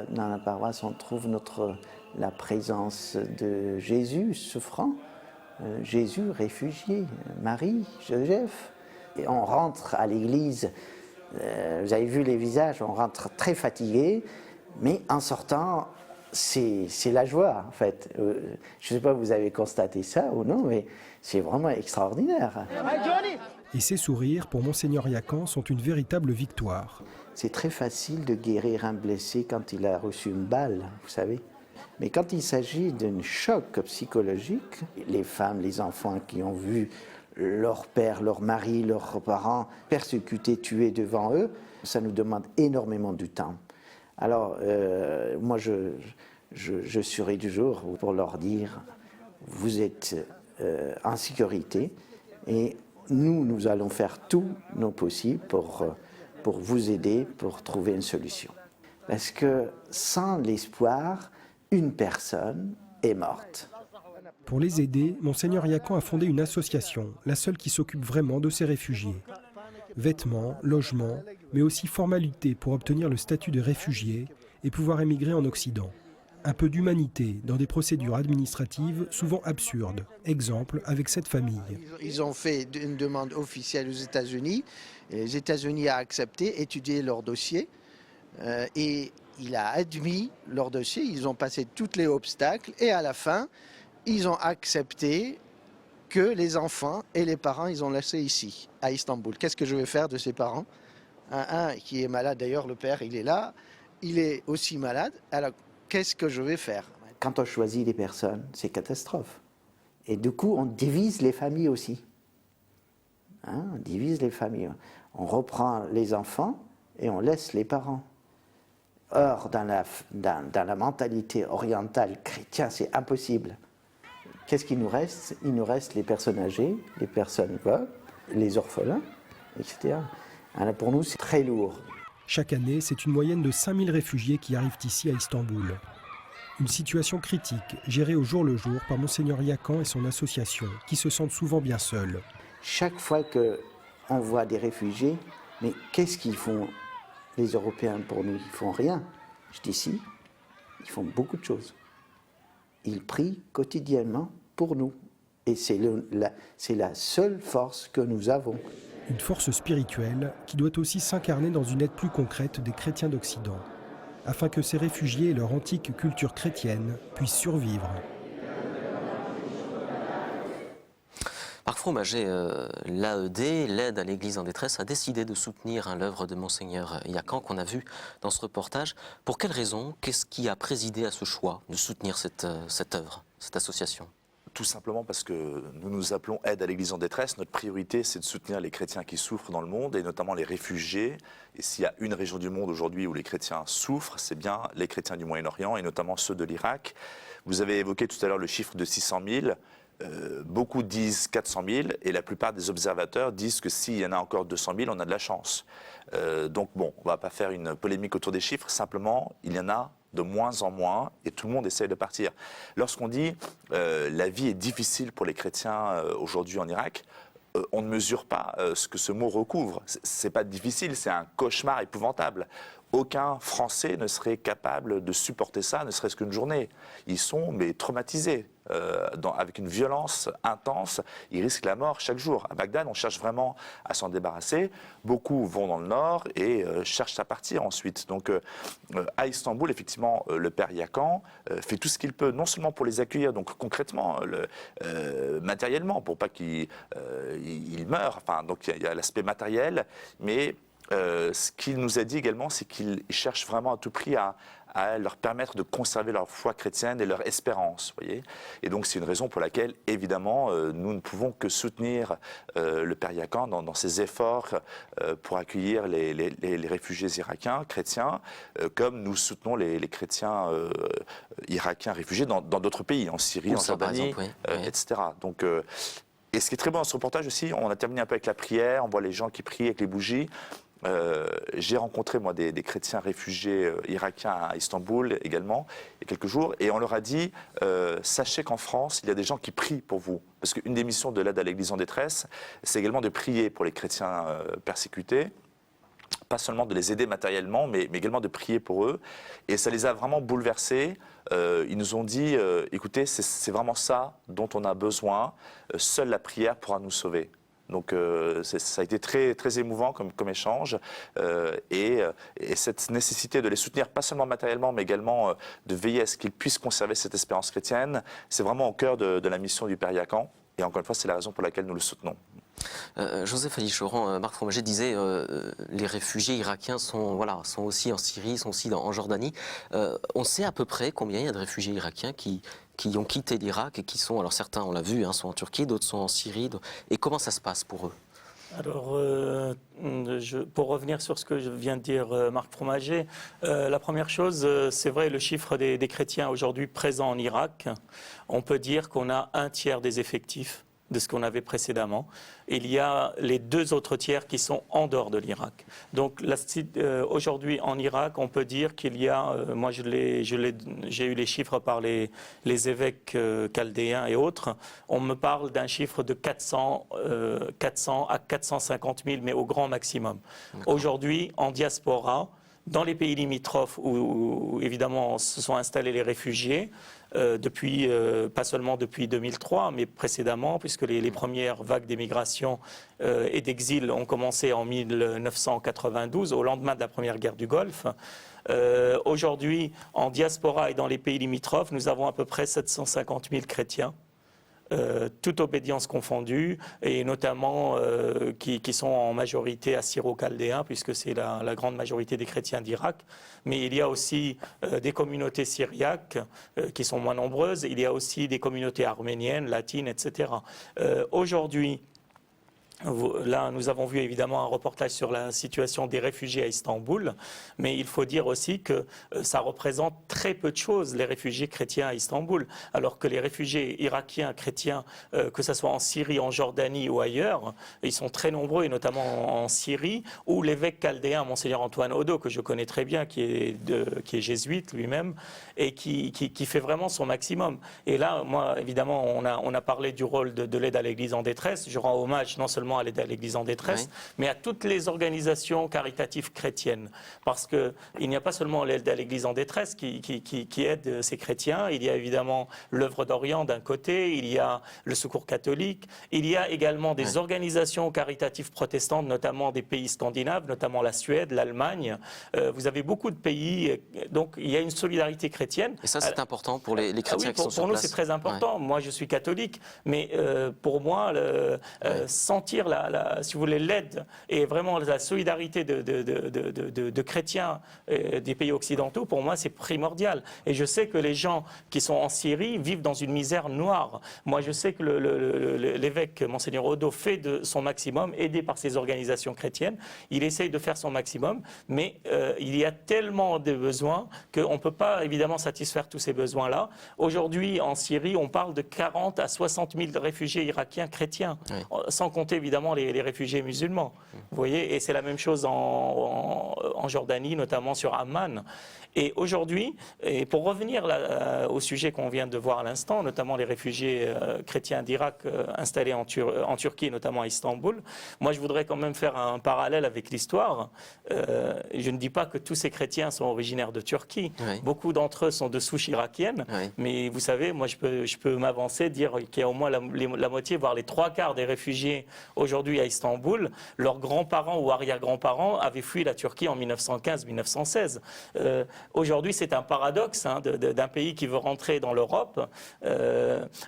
Dans la paroisse, on trouve la présence de Jésus souffrant, Jésus réfugié, Marie, Joseph. Et on rentre à l'église, vous avez vu les visages, on rentre très fatigué, mais en sortant, c'est la joie en fait. Je ne sais pas si vous avez constaté ça ou non, mais c'est vraiment extraordinaire. Et ces sourires, pour Monseigneur Yakan, sont une véritable victoire. C'est très facile de guérir un blessé quand il a reçu une balle, vous savez. Mais quand il s'agit d'un choc psychologique, les femmes, les enfants qui ont vu leur père, leur mari, leurs parents persécutés, tués devant eux, ça nous demande énormément de temps. Alors, moi, je serai du jour pour leur dire, vous êtes en sécurité et nous allons faire tout nos possibles pour vous aider, pour trouver une solution. Parce que sans l'espoir, une personne est morte. Pour les aider, Monseigneur Yakan a fondé une association, la seule qui s'occupe vraiment de ces réfugiés. Vêtements, logements, mais aussi formalités pour obtenir le statut de réfugié et pouvoir émigrer en Occident. Un peu d'humanité dans des procédures administratives souvent absurdes. Exemple avec cette famille. Ils ont fait une demande officielle aux États-Unis. Les États-Unis ont accepté, étudié leur dossier et il a admis leur dossier. Ils ont passé tous les obstacles et à la fin, ils ont accepté que les enfants et les parents, ils ont laissé ici, à Istanbul. Qu'est-ce que je vais faire de ces parents? Un qui est malade, d'ailleurs, le père, il est là. Il est aussi malade. Alors, qu'est-ce que je vais faire? Quand on choisit des personnes, c'est catastrophe. Et du coup, on divise les familles aussi. On divise les familles. On reprend les enfants et on laisse les parents. Or, dans la mentalité orientale chrétienne, c'est impossible. Qu'est-ce qu'il nous reste? Il nous reste les personnes âgées, les personnes veuves, les orphelins, etc. Alors pour nous, c'est très lourd. Chaque année, c'est une moyenne de 5000 réfugiés qui arrivent ici à Istanbul. Une situation critique, gérée au jour le jour par Monseigneur Yakan et son association, qui se sentent souvent bien seuls. Chaque fois qu'on voit des réfugiés, mais qu'est-ce qu'ils font les Européens pour nous? Ils font rien. Je dis si, ils font beaucoup de choses. Ils prient quotidiennement pour nous. Et c'est la seule force que nous avons. Une force spirituelle qui doit aussi s'incarner dans une aide plus concrète des chrétiens d'Occident, afin que ces réfugiés et leur antique culture chrétienne puissent survivre. Marc Fromager, l'AED, l'aide à l'Église en détresse, a décidé de soutenir l'œuvre de Monseigneur Yakan qu'on a vu dans ce reportage. Pour quelles raisons? Qu'est-ce qui a présidé à ce choix de soutenir cette œuvre, cette association? Tout simplement parce que nous nous appelons Aide à l'Église en détresse. Notre priorité, c'est de soutenir les chrétiens qui souffrent dans le monde, et notamment les réfugiés. Et s'il y a une région du monde aujourd'hui où les chrétiens souffrent, c'est bien les chrétiens du Moyen-Orient, et notamment ceux de l'Irak. Vous avez évoqué tout à l'heure le chiffre de 600 000. Beaucoup disent 400 000, et la plupart des observateurs disent que s'il y en a encore 200 000, on a de la chance. Donc bon, on ne va pas faire une polémique autour des chiffres, simplement, il y en a de moins en moins, et tout le monde essaie de partir. Lorsqu'on dit la vie est difficile pour les chrétiens aujourd'hui en Irak, on ne mesure pas ce que ce mot recouvre. C'est pas difficile, c'est un cauchemar épouvantable. Aucun Français ne serait capable de supporter ça, ne serait-ce qu'une journée. Ils sont traumatisés, avec une violence intense. Ils risquent la mort chaque jour. À Bagdad, on cherche vraiment à s'en débarrasser. Beaucoup vont dans le nord et cherchent à partir ensuite. Donc à Istanbul, effectivement, le père Yakan fait tout ce qu'il peut, non seulement pour les accueillir, donc concrètement, matériellement, pour pas qu'ils meurent. Enfin, donc il y a l'aspect matériel, mais ce qu'il nous a dit également, c'est qu'il cherche vraiment à tout prix à leur permettre de conserver leur foi chrétienne et leur espérance. Voyez. Et donc c'est une raison pour laquelle, évidemment, nous ne pouvons que soutenir le Père Yakan dans ses efforts pour accueillir les réfugiés irakiens, chrétiens, comme nous soutenons les chrétiens irakiens réfugiés dans d'autres pays, en Syrie, en Jordanie, etc. Donc, et ce qui est très bon dans ce reportage aussi, on a terminé un peu avec la prière, on voit les gens qui prient avec les bougies. J'ai rencontré moi des chrétiens réfugiés irakiens à Istanbul également il y a quelques jours et on leur a dit sachez qu'en France il y a des gens qui prient pour vous parce qu'une des missions de l'aide à l'Église en détresse c'est également de prier pour les chrétiens persécutés, pas seulement de les aider matériellement mais également de prier pour eux et ça les a vraiment bouleversés. Ils nous ont dit écoutez c'est vraiment ça dont on a besoin, seule la prière pourra nous sauver. Donc ça a été très, très émouvant comme échange et cette nécessité de les soutenir, pas seulement matériellement, mais également de veiller à ce qu'ils puissent conserver cette espérance chrétienne, c'est vraiment au cœur de la mission du Père Yakan. Et encore une fois, c'est la raison pour laquelle nous le soutenons. Joseph Ali-Choran, Marc Fromager disait les réfugiés irakiens sont aussi en Syrie, sont aussi en Jordanie. On sait à peu près combien il y a de réfugiés irakiens qui ont quitté l'Irak et qui sont, alors certains on l'a vu, sont en Turquie, d'autres sont en Syrie. Et comment ça se passe pour eux ? Alors, pour revenir sur ce que vient de dire Marc Fromager, la première chose, c'est vrai, le chiffre des chrétiens aujourd'hui présents en Irak, on peut dire qu'on a un tiers des effectifs de ce qu'on avait précédemment. Il y a les 2 autres tiers qui sont en dehors de l'Irak. Donc aujourd'hui en Irak, on peut dire qu'il y a, moi j'ai eu les chiffres par les évêques chaldéens et autres, on me parle d'un chiffre de 400 à 450 000, mais au grand maximum. Aujourd'hui, en diaspora, dans les pays limitrophes où évidemment se sont installés les réfugiés, depuis, pas seulement depuis 2003, mais précédemment, puisque les premières vagues d'émigration et d'exil ont commencé en 1992, au lendemain de la première guerre du Golfe. Aujourd'hui, en diaspora et dans les pays limitrophes, nous avons à peu près 750 000 chrétiens. Toute obédience confondue, et notamment qui sont en majorité assyro-chaldéens, puisque c'est la grande majorité des chrétiens d'Irak. Mais il y a aussi des communautés syriaques qui sont moins nombreuses, il y a aussi des communautés arméniennes, latines, etc. Aujourd'hui, là, nous avons vu évidemment un reportage sur la situation des réfugiés à Istanbul, mais il faut dire aussi que ça représente très peu de choses, les réfugiés chrétiens à Istanbul, alors que les réfugiés irakiens chrétiens, que ce soit en Syrie, en Jordanie ou ailleurs, ils sont très nombreux, et notamment en Syrie, où l'évêque chaldéen, Monseigneur Antoine Odo, que je connais très bien, qui est jésuite lui-même, et qui fait vraiment son maximum. Et là, moi, évidemment, on a parlé du rôle de l'aide à l'Église en détresse. Je rends hommage non seulement à l'aide à l'Église en détresse, mais à toutes les organisations caritatives chrétiennes. Parce qu'il n'y a pas seulement l'aide à l'Église en détresse qui aide ces chrétiens, il y a évidemment l'œuvre d'Orient d'un côté, il y a le Secours catholique, il y a également des organisations caritatives protestantes, notamment des pays scandinaves, notamment la Suède, l'Allemagne. Vous avez beaucoup de pays, donc il y a une solidarité chrétienne. Et ça, c'est important pour les chrétiens qui sont sur place. Pour nous, c'est très important. Moi, je suis catholique, mais pour moi, sentir si vous voulez, l'aide et vraiment la solidarité de chrétiens des pays occidentaux, pour moi, c'est primordial. Et je sais que les gens qui sont en Syrie vivent dans une misère noire. Moi, je sais que l'évêque, Monseigneur Odo, fait de son maximum, aidé par ces organisations chrétiennes. Il essaye de faire son maximum, mais il y a tellement de besoins qu'on ne peut pas, évidemment, satisfaire tous ces besoins-là. Aujourd'hui, en Syrie, on parle de 40 à 60 000 réfugiés irakiens chrétiens, sans compter, évidemment, les réfugiés musulmans. Vous voyez, et c'est la même chose en Jordanie, notamment sur Amman. Et aujourd'hui, et pour revenir au sujet qu'on vient de voir à l'instant, notamment les réfugiés chrétiens d'Irak installés en Turquie, notamment à Istanbul, moi je voudrais quand même faire un parallèle avec l'histoire. Je ne dis pas que tous ces chrétiens sont originaires de Turquie. Beaucoup d'entre eux sont de souche irakienne. Mais vous savez, moi je peux m'avancer, dire qu'il y a au moins la moitié, voire les 3/4 des réfugiés aujourd'hui à Istanbul, leurs grands-parents ou arrière-grands-parents avaient fui la Turquie en 1915-1916. Aujourd'hui, c'est un paradoxe d'un pays qui veut rentrer dans l'Europe.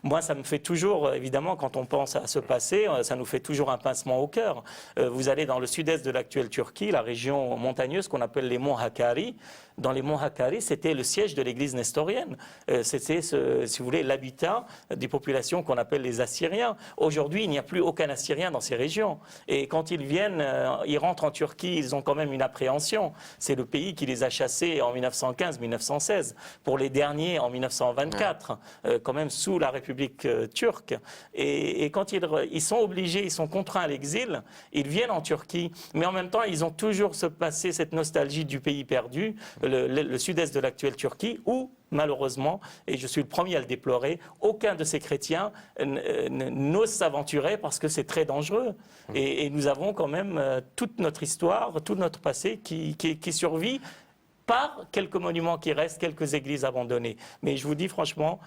Moi, ça me fait toujours, évidemment, quand on pense à ce passé, ça nous fait toujours un pincement au cœur. Vous allez dans le sud-est de l'actuelle Turquie, la région montagneuse qu'on appelle les monts Hakkari. Dans les monts Hakkari, c'était le siège de l'église nestorienne. C'était, si vous voulez, l'habitat des populations qu'on appelle les Assyriens. Aujourd'hui, il n'y a plus aucun Assyrien dans ces régions. Et quand ils viennent, ils rentrent en Turquie, ils ont quand même une appréhension. C'est le pays qui les a chassés en 1915-1916. Pour les derniers, en 1924, quand même sous la République turque. Et quand ils sont obligés, ils sont contraints à l'exil, ils viennent en Turquie. Mais en même temps, ils ont toujours ce passé, cette nostalgie du pays perdu, le sud-est de l'actuelle Turquie, où, malheureusement, et je suis le premier à le déplorer, aucun de ces chrétiens n'ose s'aventurer parce que c'est très dangereux. Et nous avons quand même toute notre histoire, tout notre passé qui survit par quelques monuments qui restent, quelques églises abandonnées. Mais je vous dis franchement,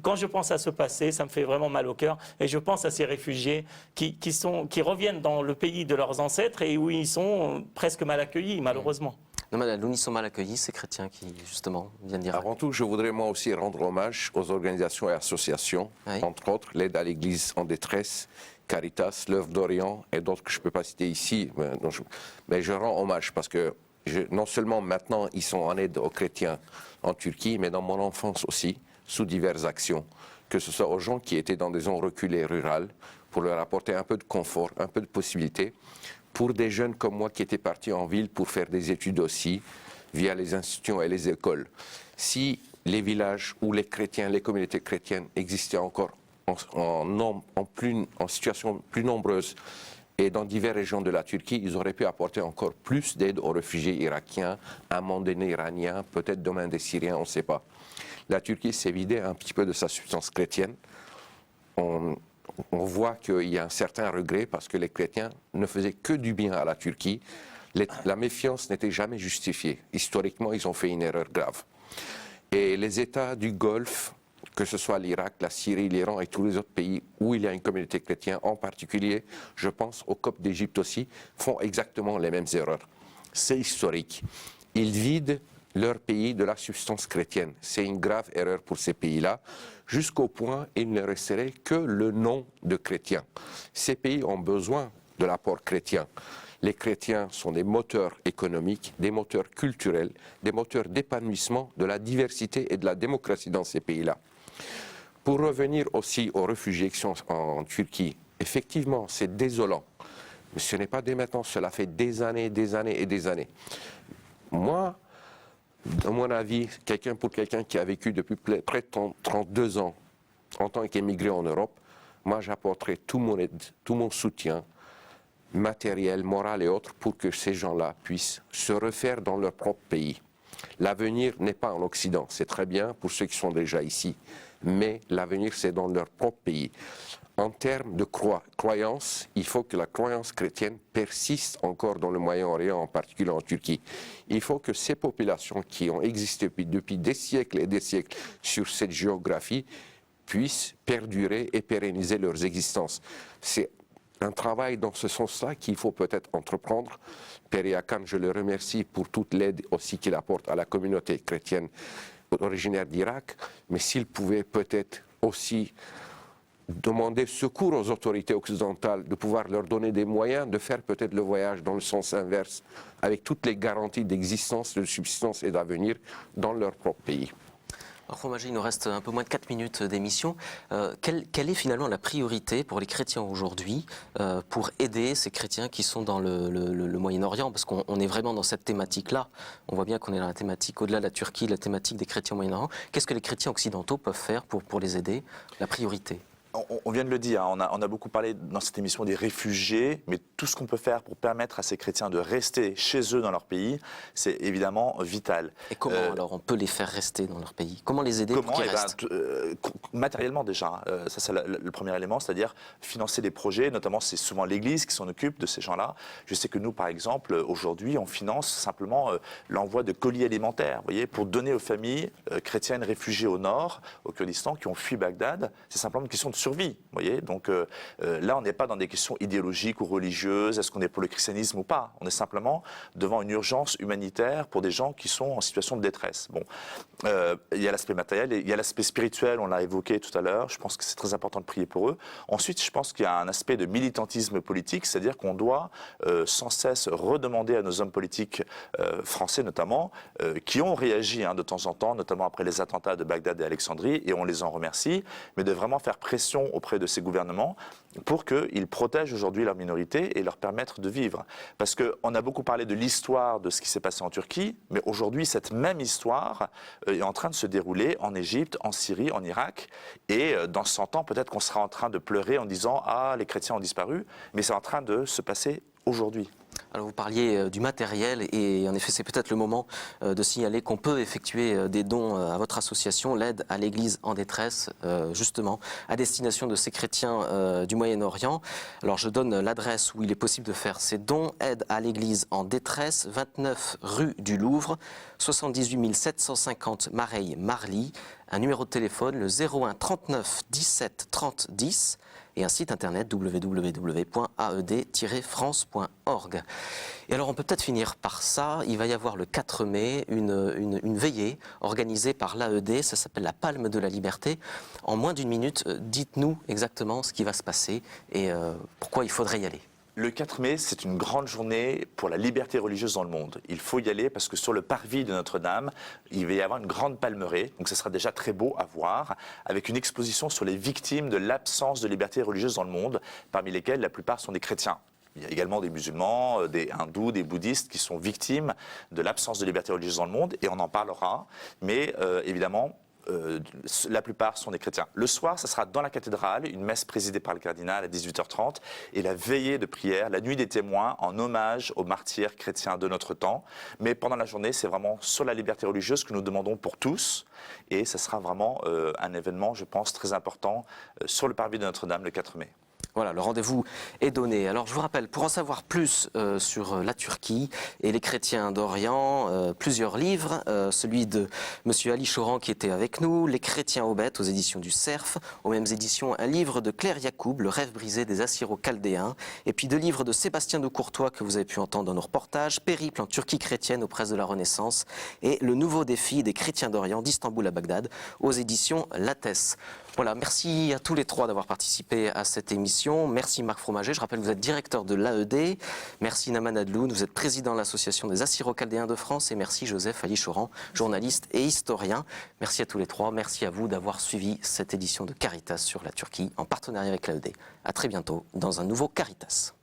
quand je pense à ce passé, ça me fait vraiment mal au cœur. Et je pense à ces réfugiés qui reviennent dans le pays de leurs ancêtres et où ils sont presque mal accueillis, malheureusement. Non, madame, nous sommes mal accueillis, ces chrétiens qui, justement, viennent d'Irak. Avant tout, je voudrais moi aussi rendre hommage aux organisations et associations, entre autres l'aide à l'Église en détresse, Caritas, l'œuvre d'Orient et d'autres que je ne peux pas citer ici. Mais je rends hommage parce que non seulement maintenant ils sont en aide aux chrétiens en Turquie, mais dans mon enfance aussi, sous diverses actions, que ce soit aux gens qui étaient dans des zones reculées rurales, pour leur apporter un peu de confort, un peu de possibilités, pour des jeunes comme moi qui étaient partis en ville pour faire des études aussi, via les institutions et les écoles. Si les villages où les chrétiens, les communautés chrétiennes existaient encore en situation plus nombreuse et dans diverses régions de la Turquie, ils auraient pu apporter encore plus d'aide aux réfugiés irakiens, à un moment donné iraniens, peut-être demain des Syriens, on ne sait pas. La Turquie s'est vidée un petit peu de sa substance chrétienne. On voit qu'il y a un certain regret parce que les chrétiens ne faisaient que du bien à la Turquie. La méfiance n'était jamais justifiée. Historiquement, ils ont fait une erreur grave. Et les États du Golfe, que ce soit l'Irak, la Syrie, l'Iran et tous les autres pays où il y a une communauté chrétienne, en particulier, je pense aux Coptes d'Égypte aussi, font exactement les mêmes erreurs. C'est historique. Ils vident leur pays de la substance chrétienne. C'est une grave erreur pour ces pays-là, jusqu'au point où il ne resterait que le nom de chrétien. Ces pays ont besoin de l'apport chrétien. Les chrétiens sont des moteurs économiques, des moteurs culturels, des moteurs d'épanouissement de la diversité et de la démocratie dans ces pays-là. Pour revenir aussi aux réfugiés qui sont en Turquie, effectivement, c'est désolant. Mais ce n'est pas dès maintenant, cela fait des années et des années. Moi, à mon avis, pour quelqu'un qui a vécu depuis près de 32 ans en tant qu'émigré en Europe, moi j'apporterai tout mon aide, tout mon soutien matériel, moral et autres pour que ces gens-là puissent se refaire dans leur propre pays. L'avenir n'est pas en Occident, c'est très bien pour ceux qui sont déjà ici, mais l'avenir c'est dans leur propre pays. En termes de croyance, il faut que la croyance chrétienne persiste encore dans le Moyen-Orient, en particulier en Turquie. Il faut que ces populations qui ont existé depuis des siècles et des siècles sur cette géographie puissent perdurer et pérenniser leurs existences. C'est un travail dans ce sens-là qu'il faut peut-être entreprendre. Père Yakan, je le remercie pour toute l'aide aussi qu'il apporte à la communauté chrétienne originaire d'Irak, mais s'il pouvait peut-être aussi demander secours aux autorités occidentales, de pouvoir leur donner des moyens de faire peut-être le voyage dans le sens inverse, avec toutes les garanties d'existence, de subsistance et d'avenir dans leur propre pays. Alors, Fromagé, il nous reste un peu moins de 4 minutes d'émission. Quelle est finalement la priorité pour les chrétiens aujourd'hui pour aider ces chrétiens qui sont dans le Moyen-Orient? Parce qu'on est vraiment dans cette thématique-là. On voit bien qu'on est dans la thématique, au-delà de la Turquie, la thématique des chrétiens au Moyen-Orient. Qu'est-ce que les chrétiens occidentaux peuvent faire pour les aider? La priorité? On vient de le dire, on a beaucoup parlé dans cette émission des réfugiés, mais tout ce qu'on peut faire pour permettre à ces chrétiens de rester chez eux dans leur pays, c'est évidemment vital. Et comment alors on peut les faire rester dans leur pays? Comment les aider pour qu'ils restent? Matériellement déjà, ça c'est le premier élément, c'est-à-dire financer des projets, notamment c'est souvent l'Église qui s'en occupe de ces gens-là. Je sais que nous, par exemple, aujourd'hui, on finance simplement l'envoi de colis alimentaires, vous voyez, pour donner aux familles chrétiennes réfugiées au nord, au Kurdistan, qui ont fui Bagdad. C'est simplement une question de survie. Vous voyez, donc là, on n'est pas dans des questions idéologiques ou religieuses. Est-ce qu'on est pour le christianisme ou pas? On est simplement devant une urgence humanitaire pour des gens qui sont en situation de détresse. Bon, il y a l'aspect matériel, et il y a l'aspect spirituel. On l'a évoqué tout à l'heure. Je pense que c'est très important de prier pour eux. Ensuite, je pense qu'il y a un aspect de militantisme politique, c'est-à-dire qu'on doit sans cesse redemander à nos hommes politiques français notamment, qui ont réagi de temps en temps, notamment après les attentats de Bagdad et Alexandrie, et on les en remercie, mais de vraiment faire pression auprès de ces gouvernements pour qu'ils protègent aujourd'hui leur minorité et leur permettre de vivre. Parce qu'on a beaucoup parlé de l'histoire de ce qui s'est passé en Turquie, mais aujourd'hui, cette même histoire est en train de se dérouler en Égypte, en Syrie, en Irak, et dans 100 ans, peut-être qu'on sera en train de pleurer en disant « Ah, les chrétiens ont disparu », mais c'est en train de se passer aujourd'hui. Alors vous parliez du matériel et en effet c'est peut-être le moment de signaler qu'on peut effectuer des dons à votre association, l'aide à l'Église en détresse, justement à destination de ces chrétiens du Moyen-Orient. Alors je donne l'adresse où il est possible de faire ces dons, aide à l'Église en détresse, 29 rue du Louvre, 78 750 Mareil-Marly, un numéro de téléphone le 01 39 17 30 10 et un site internet www.aed-france.org. Et alors on peut peut-être finir par ça, il va y avoir le 4 mai une veillée organisée par l'AED, ça s'appelle la Palme de la Liberté. En moins d'une minute, dites-nous exactement ce qui va se passer et pourquoi il faudrait y aller. Le 4 mai, c'est une grande journée pour la liberté religieuse dans le monde. Il faut y aller parce que sur le parvis de Notre-Dame, il va y avoir une grande palmeraie, donc ce sera déjà très beau à voir, avec une exposition sur les victimes de l'absence de liberté religieuse dans le monde, parmi lesquelles la plupart sont des chrétiens. Il y a également des musulmans, des hindous, des bouddhistes qui sont victimes de l'absence de liberté religieuse dans le monde, et on en parlera, mais évidemment, la plupart sont des chrétiens. Le soir, ça sera dans la cathédrale, une messe présidée par le cardinal à 18h30 et la veillée de prière, la nuit des témoins en hommage aux martyrs chrétiens de notre temps. Mais pendant la journée, c'est vraiment sur la liberté religieuse que nous demandons pour tous et ça sera vraiment un événement, je pense, très important sur le parvis de Notre-Dame le 4 mai. Voilà, le rendez-vous est donné. Alors je vous rappelle, pour en savoir plus sur la Turquie et les chrétiens d'Orient, plusieurs livres, celui de M. Ali Choran qui était avec nous, Les chrétiens aux bêtes aux éditions du Cerf, aux mêmes éditions un livre de Claire Yacoub, Le rêve brisé des Assyro-Chaldéens, et puis 2 livres de Sébastien de Courtois que vous avez pu entendre dans nos reportages, Périple en Turquie chrétienne aux presses de la Renaissance et Le nouveau défi des chrétiens d'Orient d'Istanbul à Bagdad aux éditions Lattès. Voilà, merci à tous les 3 d'avoir participé à cette émission. Merci Marc Fromager, je rappelle que vous êtes directeur de l'AED. Merci Naman Adloun, vous êtes président de l'Association des Assyro-Chaldéens de France. Et merci Joseph Ali Choran, journaliste et historien. Merci à tous les 3, merci à vous d'avoir suivi cette édition de Caritas sur la Turquie en partenariat avec l'AED. À très bientôt dans un nouveau Caritas.